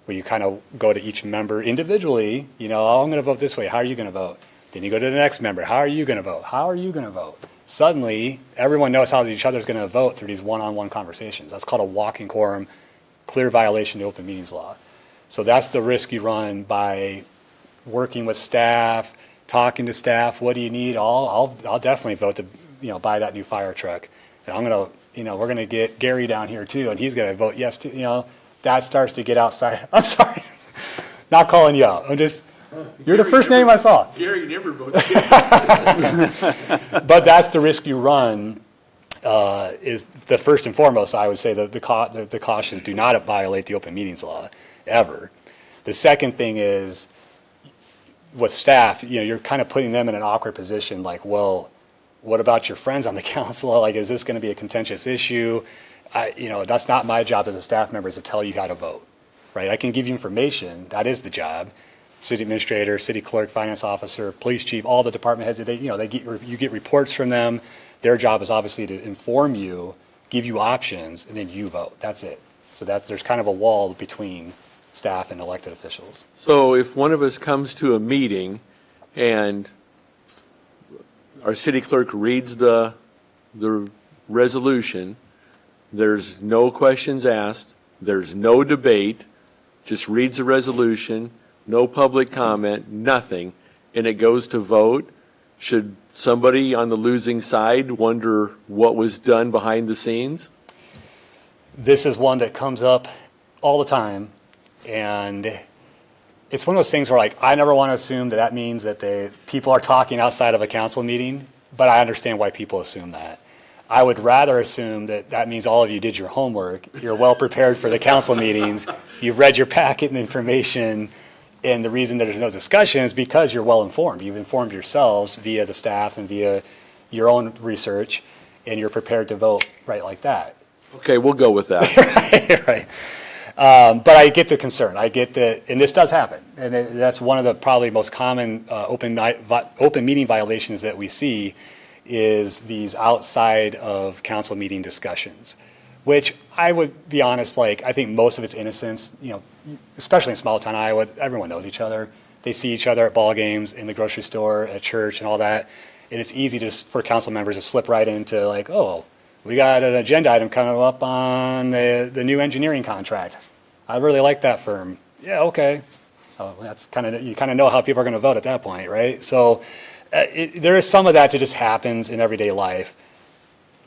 where you kind of go to each member individually, oh, I'm going to vote this way, how are you going to vote? Then you go to the next member, how are you going to vote? How are you going to vote? Suddenly, everyone knows how each other's going to vote through these one-on-one conversations. That's called a walking quorum, clear violation of the open meetings law. So that's the risk you run by working with staff, talking to staff. What do you need? I'll definitely vote to buy that new fire truck. And I'm going to we're going to get Gary down here too, and he's going to vote yes too. That starts to get outside. I'm sorry, not calling you out. You're the first name I saw. Gary never votes. But that's the risk you run. Is the first and foremost, I would say, the cautions: do not violate the open meetings law ever. The second thing is with staff. You're kind of putting them in an awkward position. Like, well, what about your friends on the council? Like, is this going to be a contentious issue? That's not my job as a staff member, is to tell you how to vote, right? I can give you information. That is the job. City administrator, city clerk, finance officer, police chief, all the department heads, you get reports from them. Their job is obviously to inform you, give you options, and then you vote. That's it. So there's kind of a wall between staff and elected officials. So if one of us comes to a meeting and our city clerk reads the resolution, there's no questions asked, there's no debate, just reads the resolution, no public comment, nothing, and it goes to vote, should somebody on the losing side wonder what was done behind the scenes? This is one that comes up all the time, and it's one of those things where, like, I never want to assume that means that people are talking outside of a council meeting, but I understand why people assume that. I would rather assume that means all of you did your homework, you're well prepared for the council meetings, you've read your packet and information, and the reason that there's no discussion is because you're well informed. You've informed yourselves via the staff and via your own research, and you're prepared to vote right like that. Okay, we'll go with that. Right. But I get the concern. I get that, and this does happen. And that's one of the probably most common open meeting violations that we see is these outside of council meeting discussions, which I would be honest, I think most of it's innocence, especially in small town Iowa, everyone knows each other. They see each other at ball games, in the grocery store, at church, and all that. And it's easy for council members to slip right into oh, we got an agenda item coming up on the new engineering contract. I really like that firm. Yeah, okay. Oh, that's you kind of know how people are going to vote at that point, right? So there is some of that that just happens in everyday life,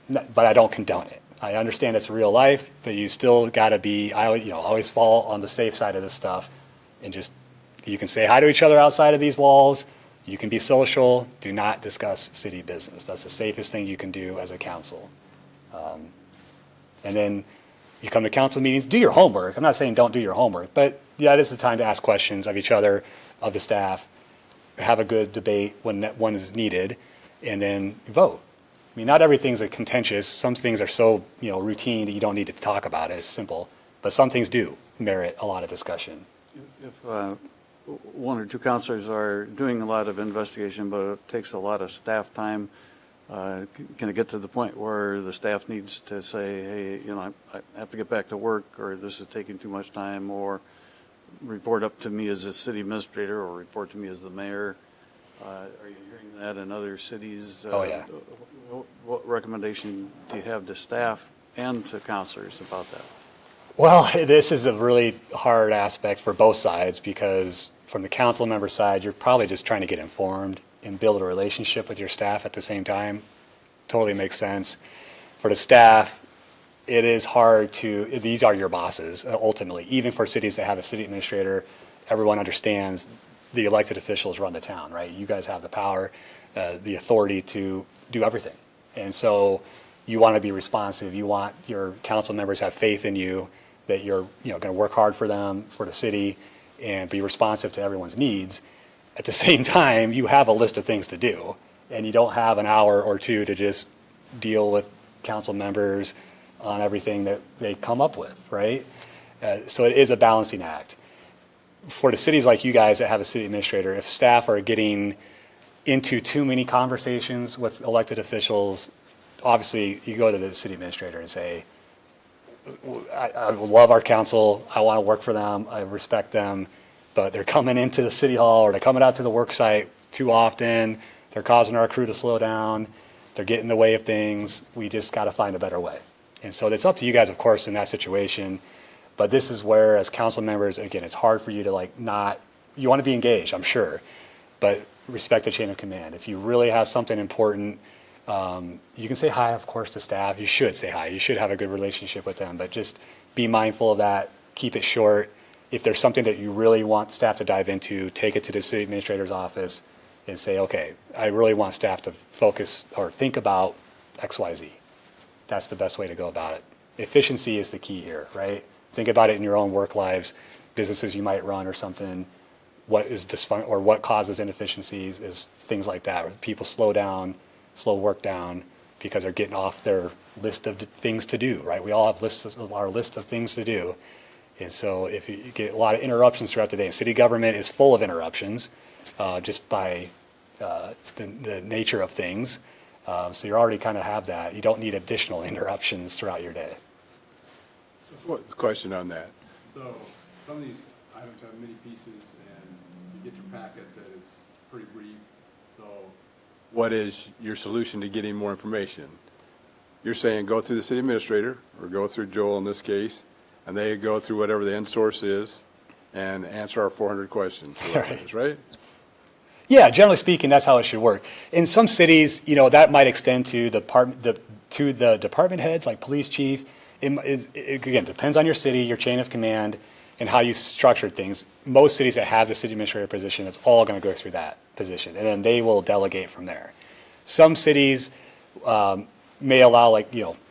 but I don't condone it. I understand it's real life, but you still got to be, always fall on the safe side of this stuff, and just, you can say hi to each other outside of these walls. You can be social. Do not discuss city business. That's the safest thing you can do as a council. And then you come to council meetings, do your homework. I'm not saying don't do your homework, but that is the time to ask questions of each other, of the staff, have a good debate when one is needed, and then vote. I mean, not everything's a contentious. Some things are so, routine that you don't need to talk about it. It's simple. But some things do merit a lot of discussion. If one or two counselors are doing a lot of investigation, but it takes a lot of staff time, can it get to the point where the staff needs to say, hey, I have to get back to work, or this is taking too much time, or report up to me as a city administrator, or report to me as the mayor? Are you hearing that in other cities? Oh, yeah. What recommendation do you have to staff and to counselors about that? Well, this is a really hard aspect for both sides, because from the council member side, you're probably just trying to get informed and build a relationship with your staff at the same time. Totally makes sense. For the staff, it is hard these are your bosses, ultimately. Even for cities that have a city administrator, everyone understands the elected officials run the town, right? You guys have the power, the authority to do everything. And so you want to be responsive. You want your council members to have faith in you, that you're going to work hard for them, for the city, and be responsive to everyone's needs. At the same time, you have a list of things to do, and you don't have an hour or two to just deal with council members on everything that they come up with, right? So it is a balancing act. For the cities like you guys that have a city administrator, if staff are getting into too many conversations with elected officials, obviously you go to the city administrator and say, I love our council, I want to work for them, I respect them, but they're coming into the city hall, or they're coming out to the work site too often, they're causing our crew to slow down, they're getting in the way of things, we just got to find a better way. And so it's up to you guys, of course, in that situation, but this is where, as council members, again, it's hard for you to you want to be engaged, I'm sure, but respect the chain of command. If you really have something important, you can say hi, of course, to staff. You should say hi. You should have a good relationship with them, but just be mindful of that. Keep it short. If there's something that you really want staff to dive into, take it to the city administrator's office and say, okay, I really want staff to focus or think about X, Y, Z. That's the best way to go about it. Efficiency is the key here, right? Think about it in your own work lives, businesses you might run or something. What is dysfunction, or what causes inefficiencies is things like that, where people slow work down because they're getting off their list of things to do, right? We all have our list of things to do. And so if you get a lot of interruptions throughout the day, and city government is full of interruptions just by the nature of things. So you already kind of have that. You don't need additional interruptions throughout your day. So what's the question on that? So some of these items have many pieces, and you get your packet that is pretty brief. So what is your solution to getting more information? You're saying go through the city administrator, or go through Joel in this case, and they go through whatever the end source is and answer our 400 questions, right? Yeah, generally speaking, that's how it should work. In some cities, that might extend to the department heads, like police chief. Again, depends on your city, your chain of command, and how you structured things. Most cities that have the city administrator position, it's all going to go through that position, and then they will delegate from there. Some cities may allow,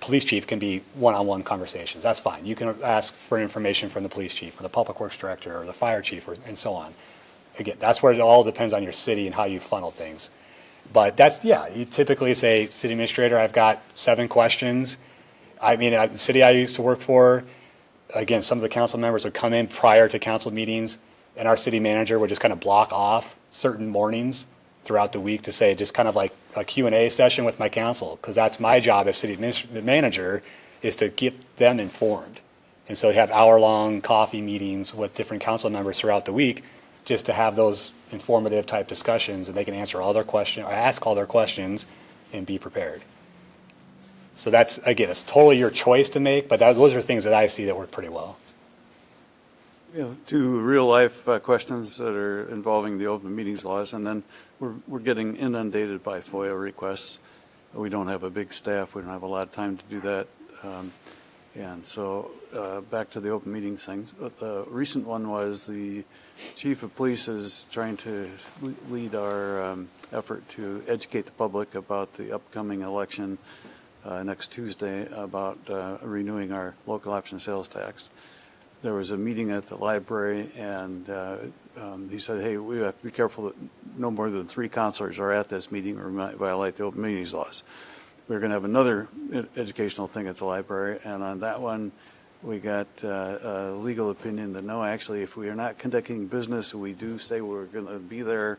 police chief can be one-on-one conversations. That's fine. You can ask for information from the police chief, or the public works director, or the fire chief, and so on. Again, that's where it all depends on your city and how you funnel things. But you typically say, city administrator, I've got 7 questions. The city I used to work for, again, some of the council members would come in prior to council meetings, and our city manager would just kind of block off certain mornings throughout the week to say, just kind of like a Q&A session with my council, because that's my job as city manager, is to get them informed. And so we have hour-long coffee meetings with different council members throughout the week, just to have those informative type discussions, and they can answer all their questions, or ask all their questions, and be prepared. So that's, again, it's totally your choice to make, but those are things that I see that work pretty well. We have 2 real-life questions that are involving the open meetings laws, and then we're getting inundated by FOIA requests. We don't have a big staff. We don't have a lot of time to do that. And so back to the open meetings things. The recent one was the chief of police is trying to lead our effort to educate the public about the upcoming election next Tuesday, about renewing our local option sales tax. there was a meeting at the library, and he said, hey, we have to be careful that no more than 3 counselors are at this meeting or we might violate the open meetings laws. We're going to have another educational thing at the library, and on that one, we got a legal opinion that no, actually, if we are not conducting business, we do say we're going to be there,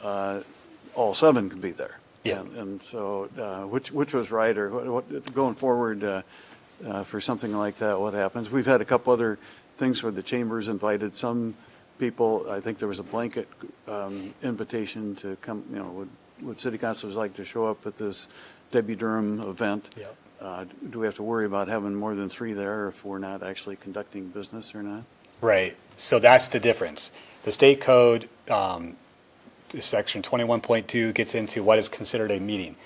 all 7 can be there. Yeah. And so, which was right, or what going forward for something like that, what happens? We've had a couple other things where the chamber's invited some people. I think there was a blanket invitation to come, would city councilors like to show up at this Debbie Durham event? Yeah. Do we have to worry about having more than 3 there if we're not actually conducting business or not? Right. So that's the difference. The state code, section 21.2 gets into what is considered a meeting.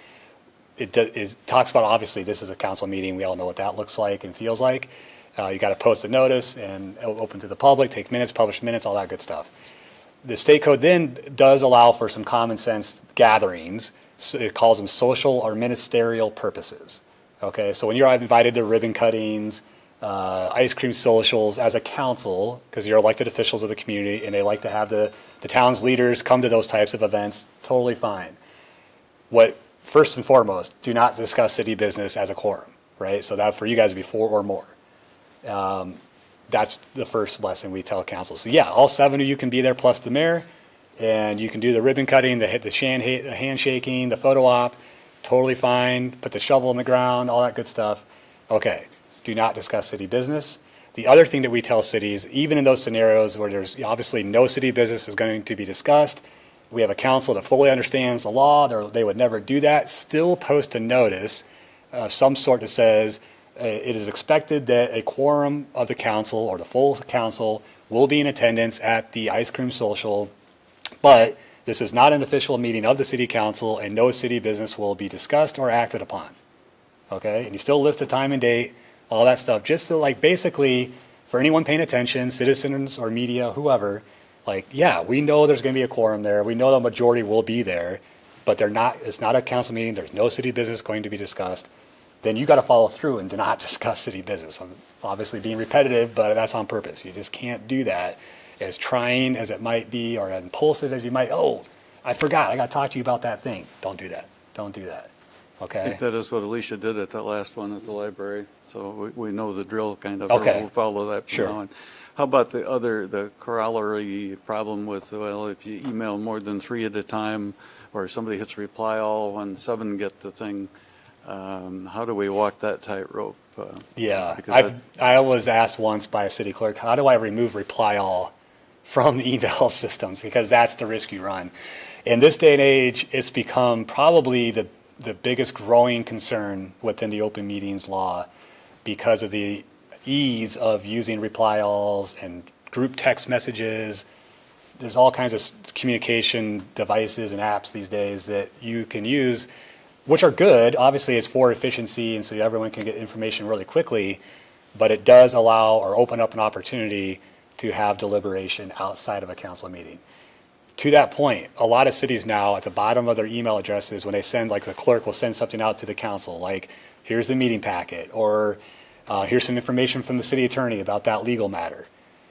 It talks about, obviously, this is a council meeting. We all know what that looks like and feels like. You got to post a notice and open to the public, take minutes, publish minutes, all that good stuff. The state code then does allow for some common sense gatherings. So it calls them social or ministerial purposes. Okay, so when you're invited to ribbon cuttings, ice cream socials as a council, because you're elected officials of the community and they like to have the town's leaders come to those types of events, totally fine. First and foremost, do not discuss city business as a quorum, right? So that for you guys would be 4 or more. That's the first lesson we tell council. So yeah, all 7 of you can be there plus the mayor, and you can do the ribbon cutting, the handshaking, the photo op, totally fine. Put the shovel in the ground, all that good stuff. Okay, do not discuss city business. The other thing that we tell cities, even in those scenarios where there's obviously no city business is going to be discussed, we have a council that fully understands the law, they would never do that, still post a notice of some sort that says it is expected that a quorum of the council or the full council will be in attendance at the ice cream social, but this is not an official meeting of the city council and no city business will be discussed or acted upon. Okay, and you still list the time and date, all that stuff, just to basically, for anyone paying attention, citizens or media, whoever, yeah, we know there's going to be a quorum there. We know the majority will be there, but it's not a council meeting. There's no city business going to be discussed. Then you got to follow through and do not discuss city business. I'm obviously being repetitive, but that's on purpose. You just can't do that. As trying as it might be or as impulsive as you might, I forgot. I got to talk to you about that thing. Don't do that. Don't do that. I Okay? think that is what Alicia did at that last one at the library. So we know the drill kind of. Okay. We'll follow that from Sure. now on. How about the corollary problem with, if you email more than 3 at a time, or somebody hits reply all when 7 get the thing, how do we walk that tightrope? Yeah. Because I was asked once by a city clerk, how do I remove reply all from the email systems? Because that's the risk you run. In this day and age, it's become probably the biggest growing concern within the open meetings law because of the ease of using reply alls and group text messages. There's all kinds of communication devices and apps these days that you can use, which are good. Obviously, it's for efficiency and so everyone can get information really quickly, but it does allow or open up an opportunity to have deliberation outside of a council meeting. To that point, a lot of cities now at the bottom of their email addresses, when they send, the clerk will send something out to the council, like, here's the meeting packet, or here's some information from the city attorney about that legal matter.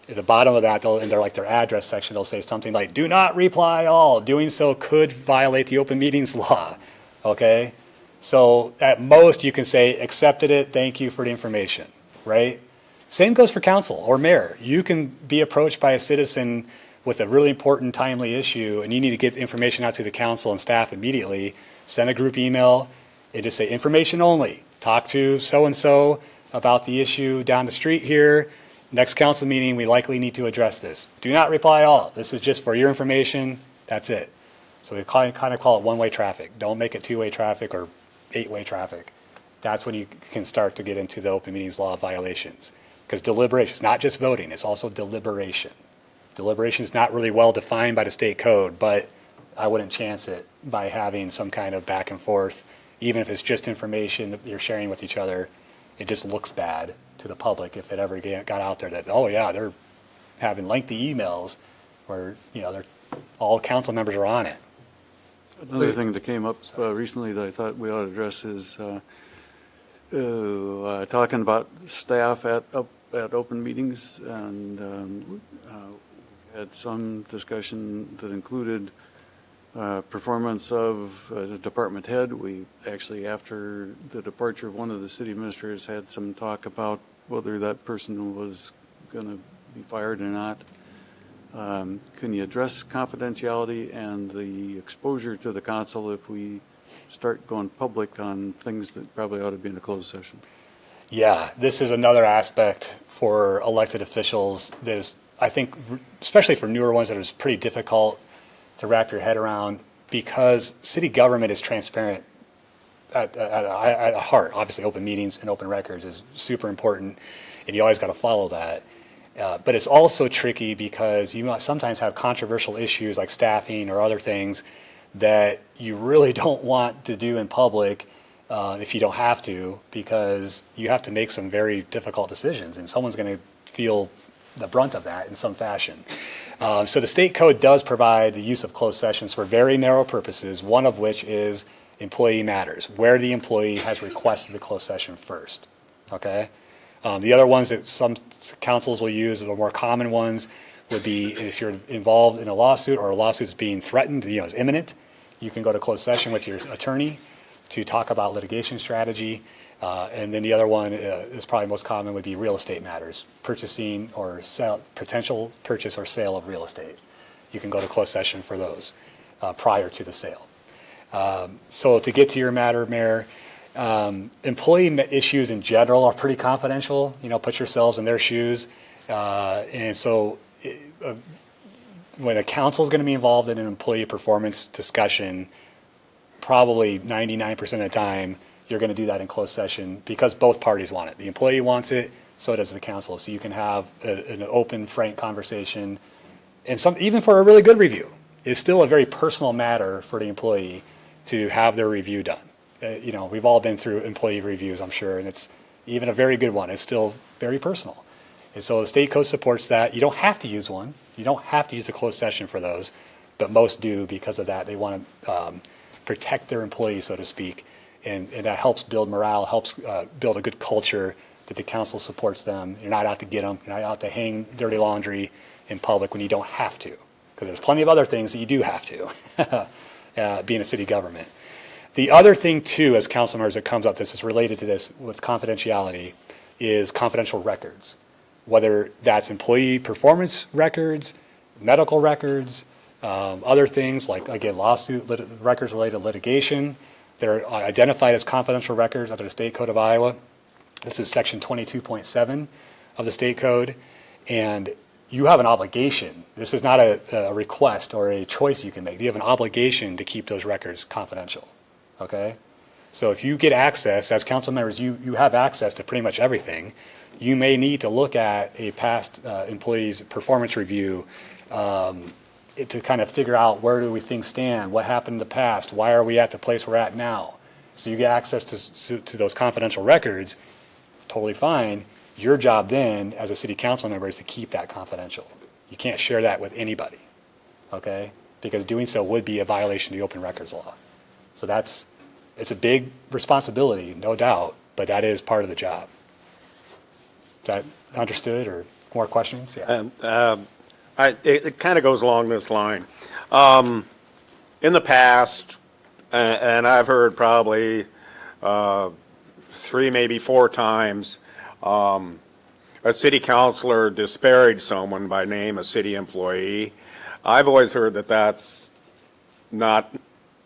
At the bottom of that, in their address section, they'll say something like, do not reply all. Doing so could violate the open meetings law. Okay? So at most, you can say, accepted it, thank you for the information, right? Same goes for council or mayor. You can be approached by a citizen with a really important, timely issue, and you need to get information out to the council and staff immediately. Send a group email and just say, information only. Talk to so-and-so about the issue down the street here. Next council meeting, we likely need to address this. Do not reply all. This is just for your information. That's it. So we kind of call it one-way traffic. Don't make it two-way traffic or 8-way traffic. That's when you can start to get into the open meetings law violations. Because deliberation is not just voting, it's also deliberation. Deliberation is not really well defined by the state code, but I wouldn't chance it by having some kind of back and forth, even if it's just information that you're sharing with each other. It just looks bad to the public if it ever got out there that, they're having lengthy emails where, all council members are on it. Another thing that came up recently that I thought we ought to address is talking about staff at at open meetings, and we had some discussion that included performance of a department head. We actually, after the departure of one of the city administrators, had some talk about whether that person was going to be fired or not. Can you address confidentiality and the exposure to the council if we start going public on things that probably ought to be in a closed session? Yeah, this is another aspect for elected officials that is, I think, especially for newer ones, that is pretty difficult to wrap your head around, because city government is transparent at heart. Obviously, open meetings and open records is super important, and you always got to follow that. But it's also tricky because you might sometimes have controversial issues like staffing or other things that you really don't want to do in public if you don't have to, because you have to make some very difficult decisions, and someone's going to feel the brunt of that in some fashion. So the state code does provide the use of closed sessions for very narrow purposes, one of which is employee matters, where the employee has requested the closed session first, okay? The other ones that some councils will use, the more common ones, would be if you're involved in a lawsuit or a lawsuit is being threatened, is imminent, you can go to closed session with your attorney to talk about litigation strategy. And then the other one is probably most common would be real estate matters, purchasing or potential purchase or sale of real estate. You can go to closed session for those prior to the sale. So to get to your matter, Mayor, employee issues in general are pretty confidential. Put yourselves in their shoes. And so when a council is going to be involved in an employee performance discussion, probably 99% of the time, you're going to do that in closed session because both parties want it. The employee wants it, so does the council. So you can have an open, frank conversation. And even for a really good review, it's still a very personal matter for the employee to have their review done. We've all been through employee reviews, I'm sure, and it's even a very good one. It's still very personal. And so the state code supports that. You don't have to use one. You don't have to use a closed session for those, but most do because of that. They want to protect their employees, so to speak, and that helps build morale, helps build a good culture that the council supports them. You're not out to get them. You're not out to hang dirty laundry in public when you don't have to, because there's plenty of other things that you do have to, being a city government. The other thing, too, as council members, that comes up, this is related to this with confidentiality, is confidential records, whether that's employee performance records, medical records, other things like, again, records related to litigation. They're identified as confidential records under the State Code of Iowa. This is section 22.7 of the state code, and you have an obligation. This is not a request or a choice you can make. You have an obligation to keep those records confidential, okay? So if you get access, as council members, you have access to pretty much everything. You may need to look at a past employee's performance review to kind of figure out where do we things stand, what happened in the past, why are we at the place we're at now. So you get access to those confidential records, totally fine. Your job then, as a city council member, is to keep that confidential. You can't share that with anybody, okay? Because doing so would be a violation of the open records law. So it's a big responsibility, no doubt, but that is part of the job. Is that understood, or more questions? Yeah. It kind of goes along this line. In the past, and I've heard probably 3, maybe 4 times, a city councilor disparaged someone by name, a city employee. I've always heard that that's not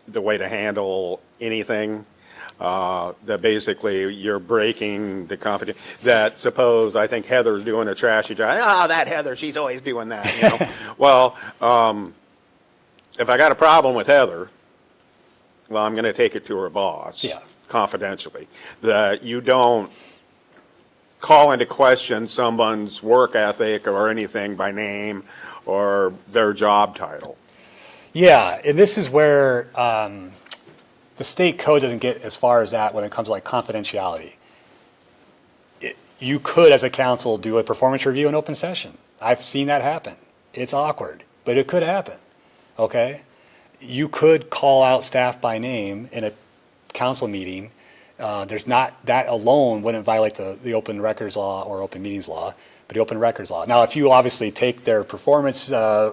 the way to handle anything. That basically you're breaking the confidence. That suppose I think Heather's doing a trashy job. Oh, that Heather, she's always doing that. Well, if I got a problem with Heather, well, I'm going to take it to her boss, confidentially. That you don't call into question someone's work ethic or anything by name or their job title. Yeah, and this is where the state code doesn't get as far as that when it comes to like confidentiality. You could, as a council, do a performance review in open session. I've seen that happen. It's awkward, but it could happen, okay? You could call out staff by name in a council meeting There's not, that alone wouldn't violate the open records law or open meetings law, but the open records law. Now, if you obviously take their performance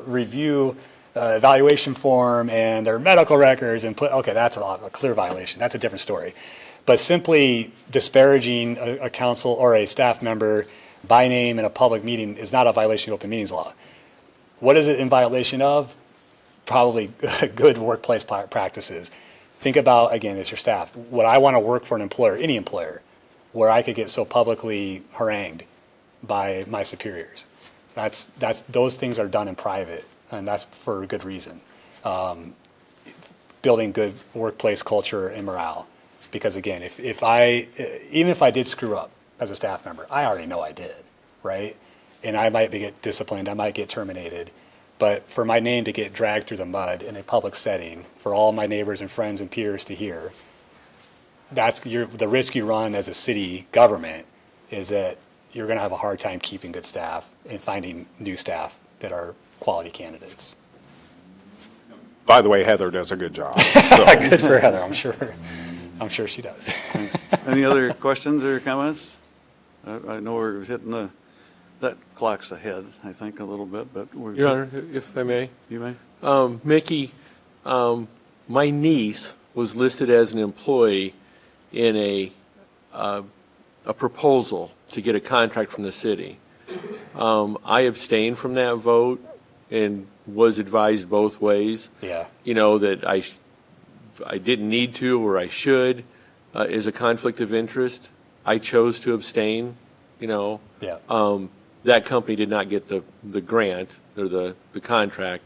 review evaluation form and their medical records and put, okay, that's a clear violation. That's a different story. But simply disparaging a council or a staff member by name in a public meeting is not a violation of open meetings law. What is it in violation of? Probably good workplace practices. Think about, again, as your staff, would I want to work for an employer, any employer, where I could get so publicly harangued by my superiors? Those things are done in private, and that's for a good reason. Building good workplace culture and morale. Because again, even if I did screw up as a staff member, I already know I did, right? And I might get disciplined, I might get terminated. But for my name to get dragged through the mud in a public setting, for all my neighbors and friends and peers to hear, that's the risk you run as a city government is that you're going to have a hard time keeping good staff and finding new staff that are quality candidates. By the way, Heather does a good job. Good for Heather, I'm sure. I'm sure she does. Thanks. Any other questions or comments? I know we're hitting that clock's ahead, I think, a little bit, but we're. Your Honor, if I may. You may. Mickey, my niece was listed as an employee in a proposal to get a contract from the city. I abstained from that vote and was advised both ways. Yeah. You know, that I didn't need to or I should, is a conflict of interest. I chose to abstain, you know. Yeah. That company did not get the grant or the contract.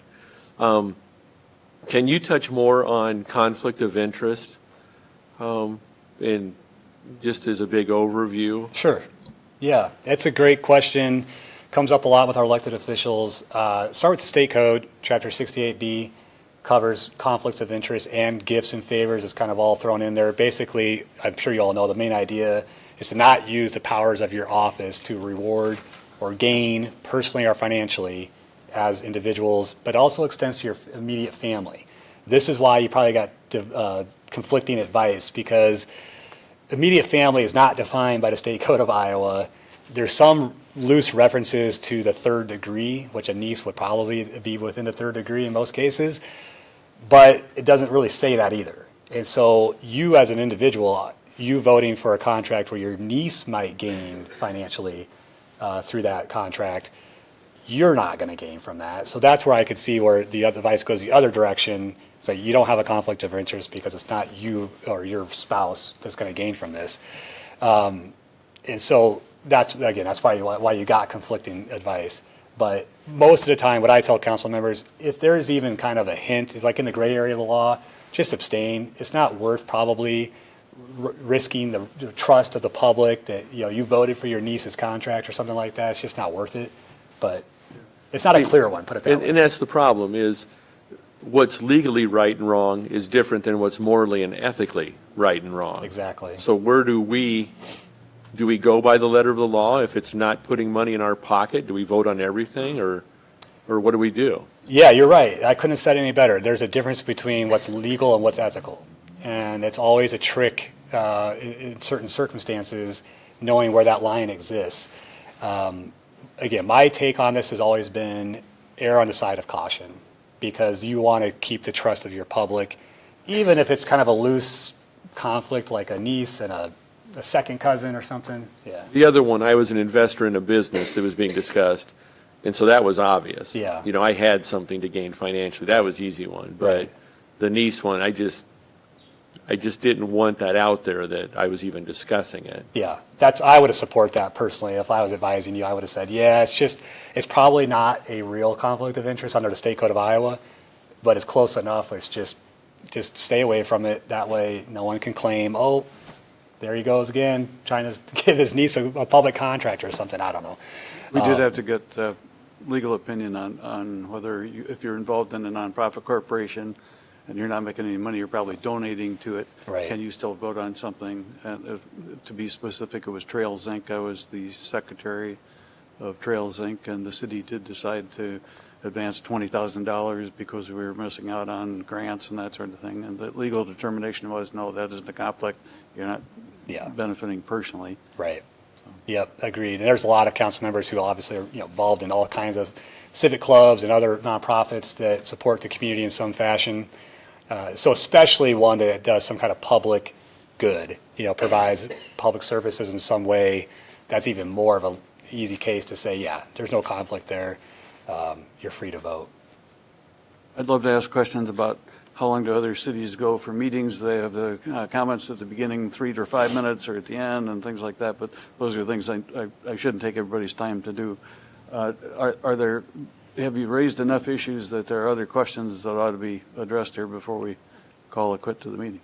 Can you touch more on conflict of interest? And just as a big overview? Sure. Yeah, it's a great question. Comes up a lot with our elected officials. Start with the state code, chapter 68B, covers conflicts of interest and gifts and favors. It's kind of all thrown in there. Basically, I'm sure you all know the main idea is to not use the powers of your office to reward or gain personally or financially as individuals, but also extends to your immediate family. This is why you probably got conflicting advice, because immediate family is not defined by the state code of Iowa. There's some loose references to the third degree, which a niece would probably be within the third degree in most cases, but it doesn't really say that either. And so you as an individual, you voting for a contract where your niece might gain financially through that contract, you're not going to gain from that. So that's where I could see where the advice goes the other direction. It's like you don't have a conflict of interest because it's not you or your spouse that's going to gain from this. And so that's probably why you got conflicting advice. But most of the time, what I tell council members, if there's even kind of a hint, it's like in the gray area of the law, just abstain. It's not worth probably risking the trust of the public that you voted for your niece's contract or something like that. It's just not worth it. But it's not a clear one, put it that way. And that's the problem, is what's legally right and wrong is different than what's morally and ethically right and wrong. Exactly. So where do we go by the letter of the law? If it's not putting money in our pocket, do we vote on everything, or what do we do? Yeah, you're right. I couldn't have said it any better. There's a difference between what's legal and what's ethical. And it's always a trick in certain circumstances, knowing where that line exists. Again, my take on this has always been err on the side of caution, because you want to keep the trust of your public, even if it's kind of a loose conflict like a niece and a second cousin or something. Yeah. The other one, I was an investor in a business that was being discussed, and so that was obvious. Yeah. I had something to gain financially. That was easy one. But Right. the niece one, I just didn't want that out there that I was even discussing it. Yeah, I would have supported that personally. If I was advising you, I would have said, yeah, it's probably not a real conflict of interest under the state code of Iowa, but it's close enough. It's just stay away from it. That way no one can claim, oh, there he goes again, trying to give his niece a public contract or something. I don't know. We did have to get legal opinion on whether if you're involved in a nonprofit corporation and you're not making any money, you're probably donating to it. Right. Can you still vote on something? And to be specific, it was Trails Inc. I was the secretary of Trails Inc., and the city did decide to advance $20,000 because we were missing out on grants and that sort of thing. And the legal determination was, no, that isn't a conflict. You're not Yeah. benefiting personally. Right. Yep, agreed. And there's a lot of council members who obviously are, involved in all kinds of civic clubs and other nonprofits that support the community in some fashion. So especially one that does some kind of public good, provides public services in some way. That's even more of an easy case to say, yeah, there's no conflict there. You're free to vote. I'd love to ask questions about how long do other cities go for meetings? They have the comments at the beginning, 3 to 5 minutes, or at the end, and things like that. But those are things I shouldn't take everybody's time to do. Have you raised enough issues that there are other questions that ought to be addressed here before we call it quit to the meeting?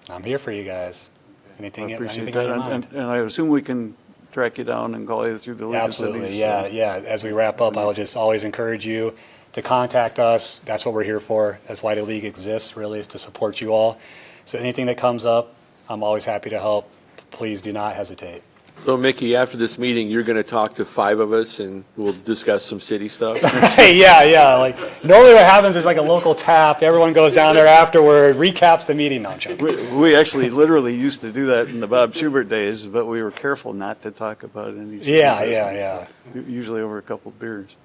I'm here for you guys. I Anything appreciate on your that. mind? And I assume we can track you down and call you through the League of Absolutely, Cities. yeah. As we wrap up, I will just always encourage you to contact us. That's what we're here for. That's why the league exists, really, is to support you all. So anything that comes up, I'm always happy to help. Please do not hesitate. So Mickey, after this meeting, you're going to talk to 5 of us and we'll discuss some city stuff? Yeah. Like normally what happens is like a local tap. Everyone goes down there afterward, recaps the meeting. No, I'm joking. We actually literally used to do that in the Bob Schubert days, but we were careful not to talk about any city Yeah. business, usually over a couple of beers.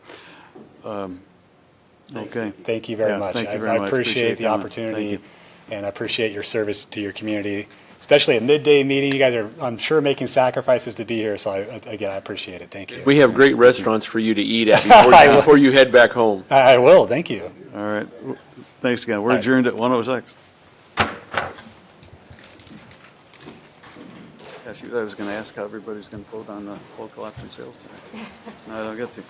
Okay. Thank you very Yeah, much. thank you very I much. appreciate the coming. opportunity, Thank and I appreciate your service to your community, especially a midday meeting. You guys are, I'm sure, making sacrifices to be here. So again, I appreciate it. Thank you. We have great restaurants for you to eat at before you head back home. I will. Thank you. All right. Thanks again. We're adjourned at 1:06. I was going to ask how everybody's going to vote on the local option sales tonight. No, I don't get to.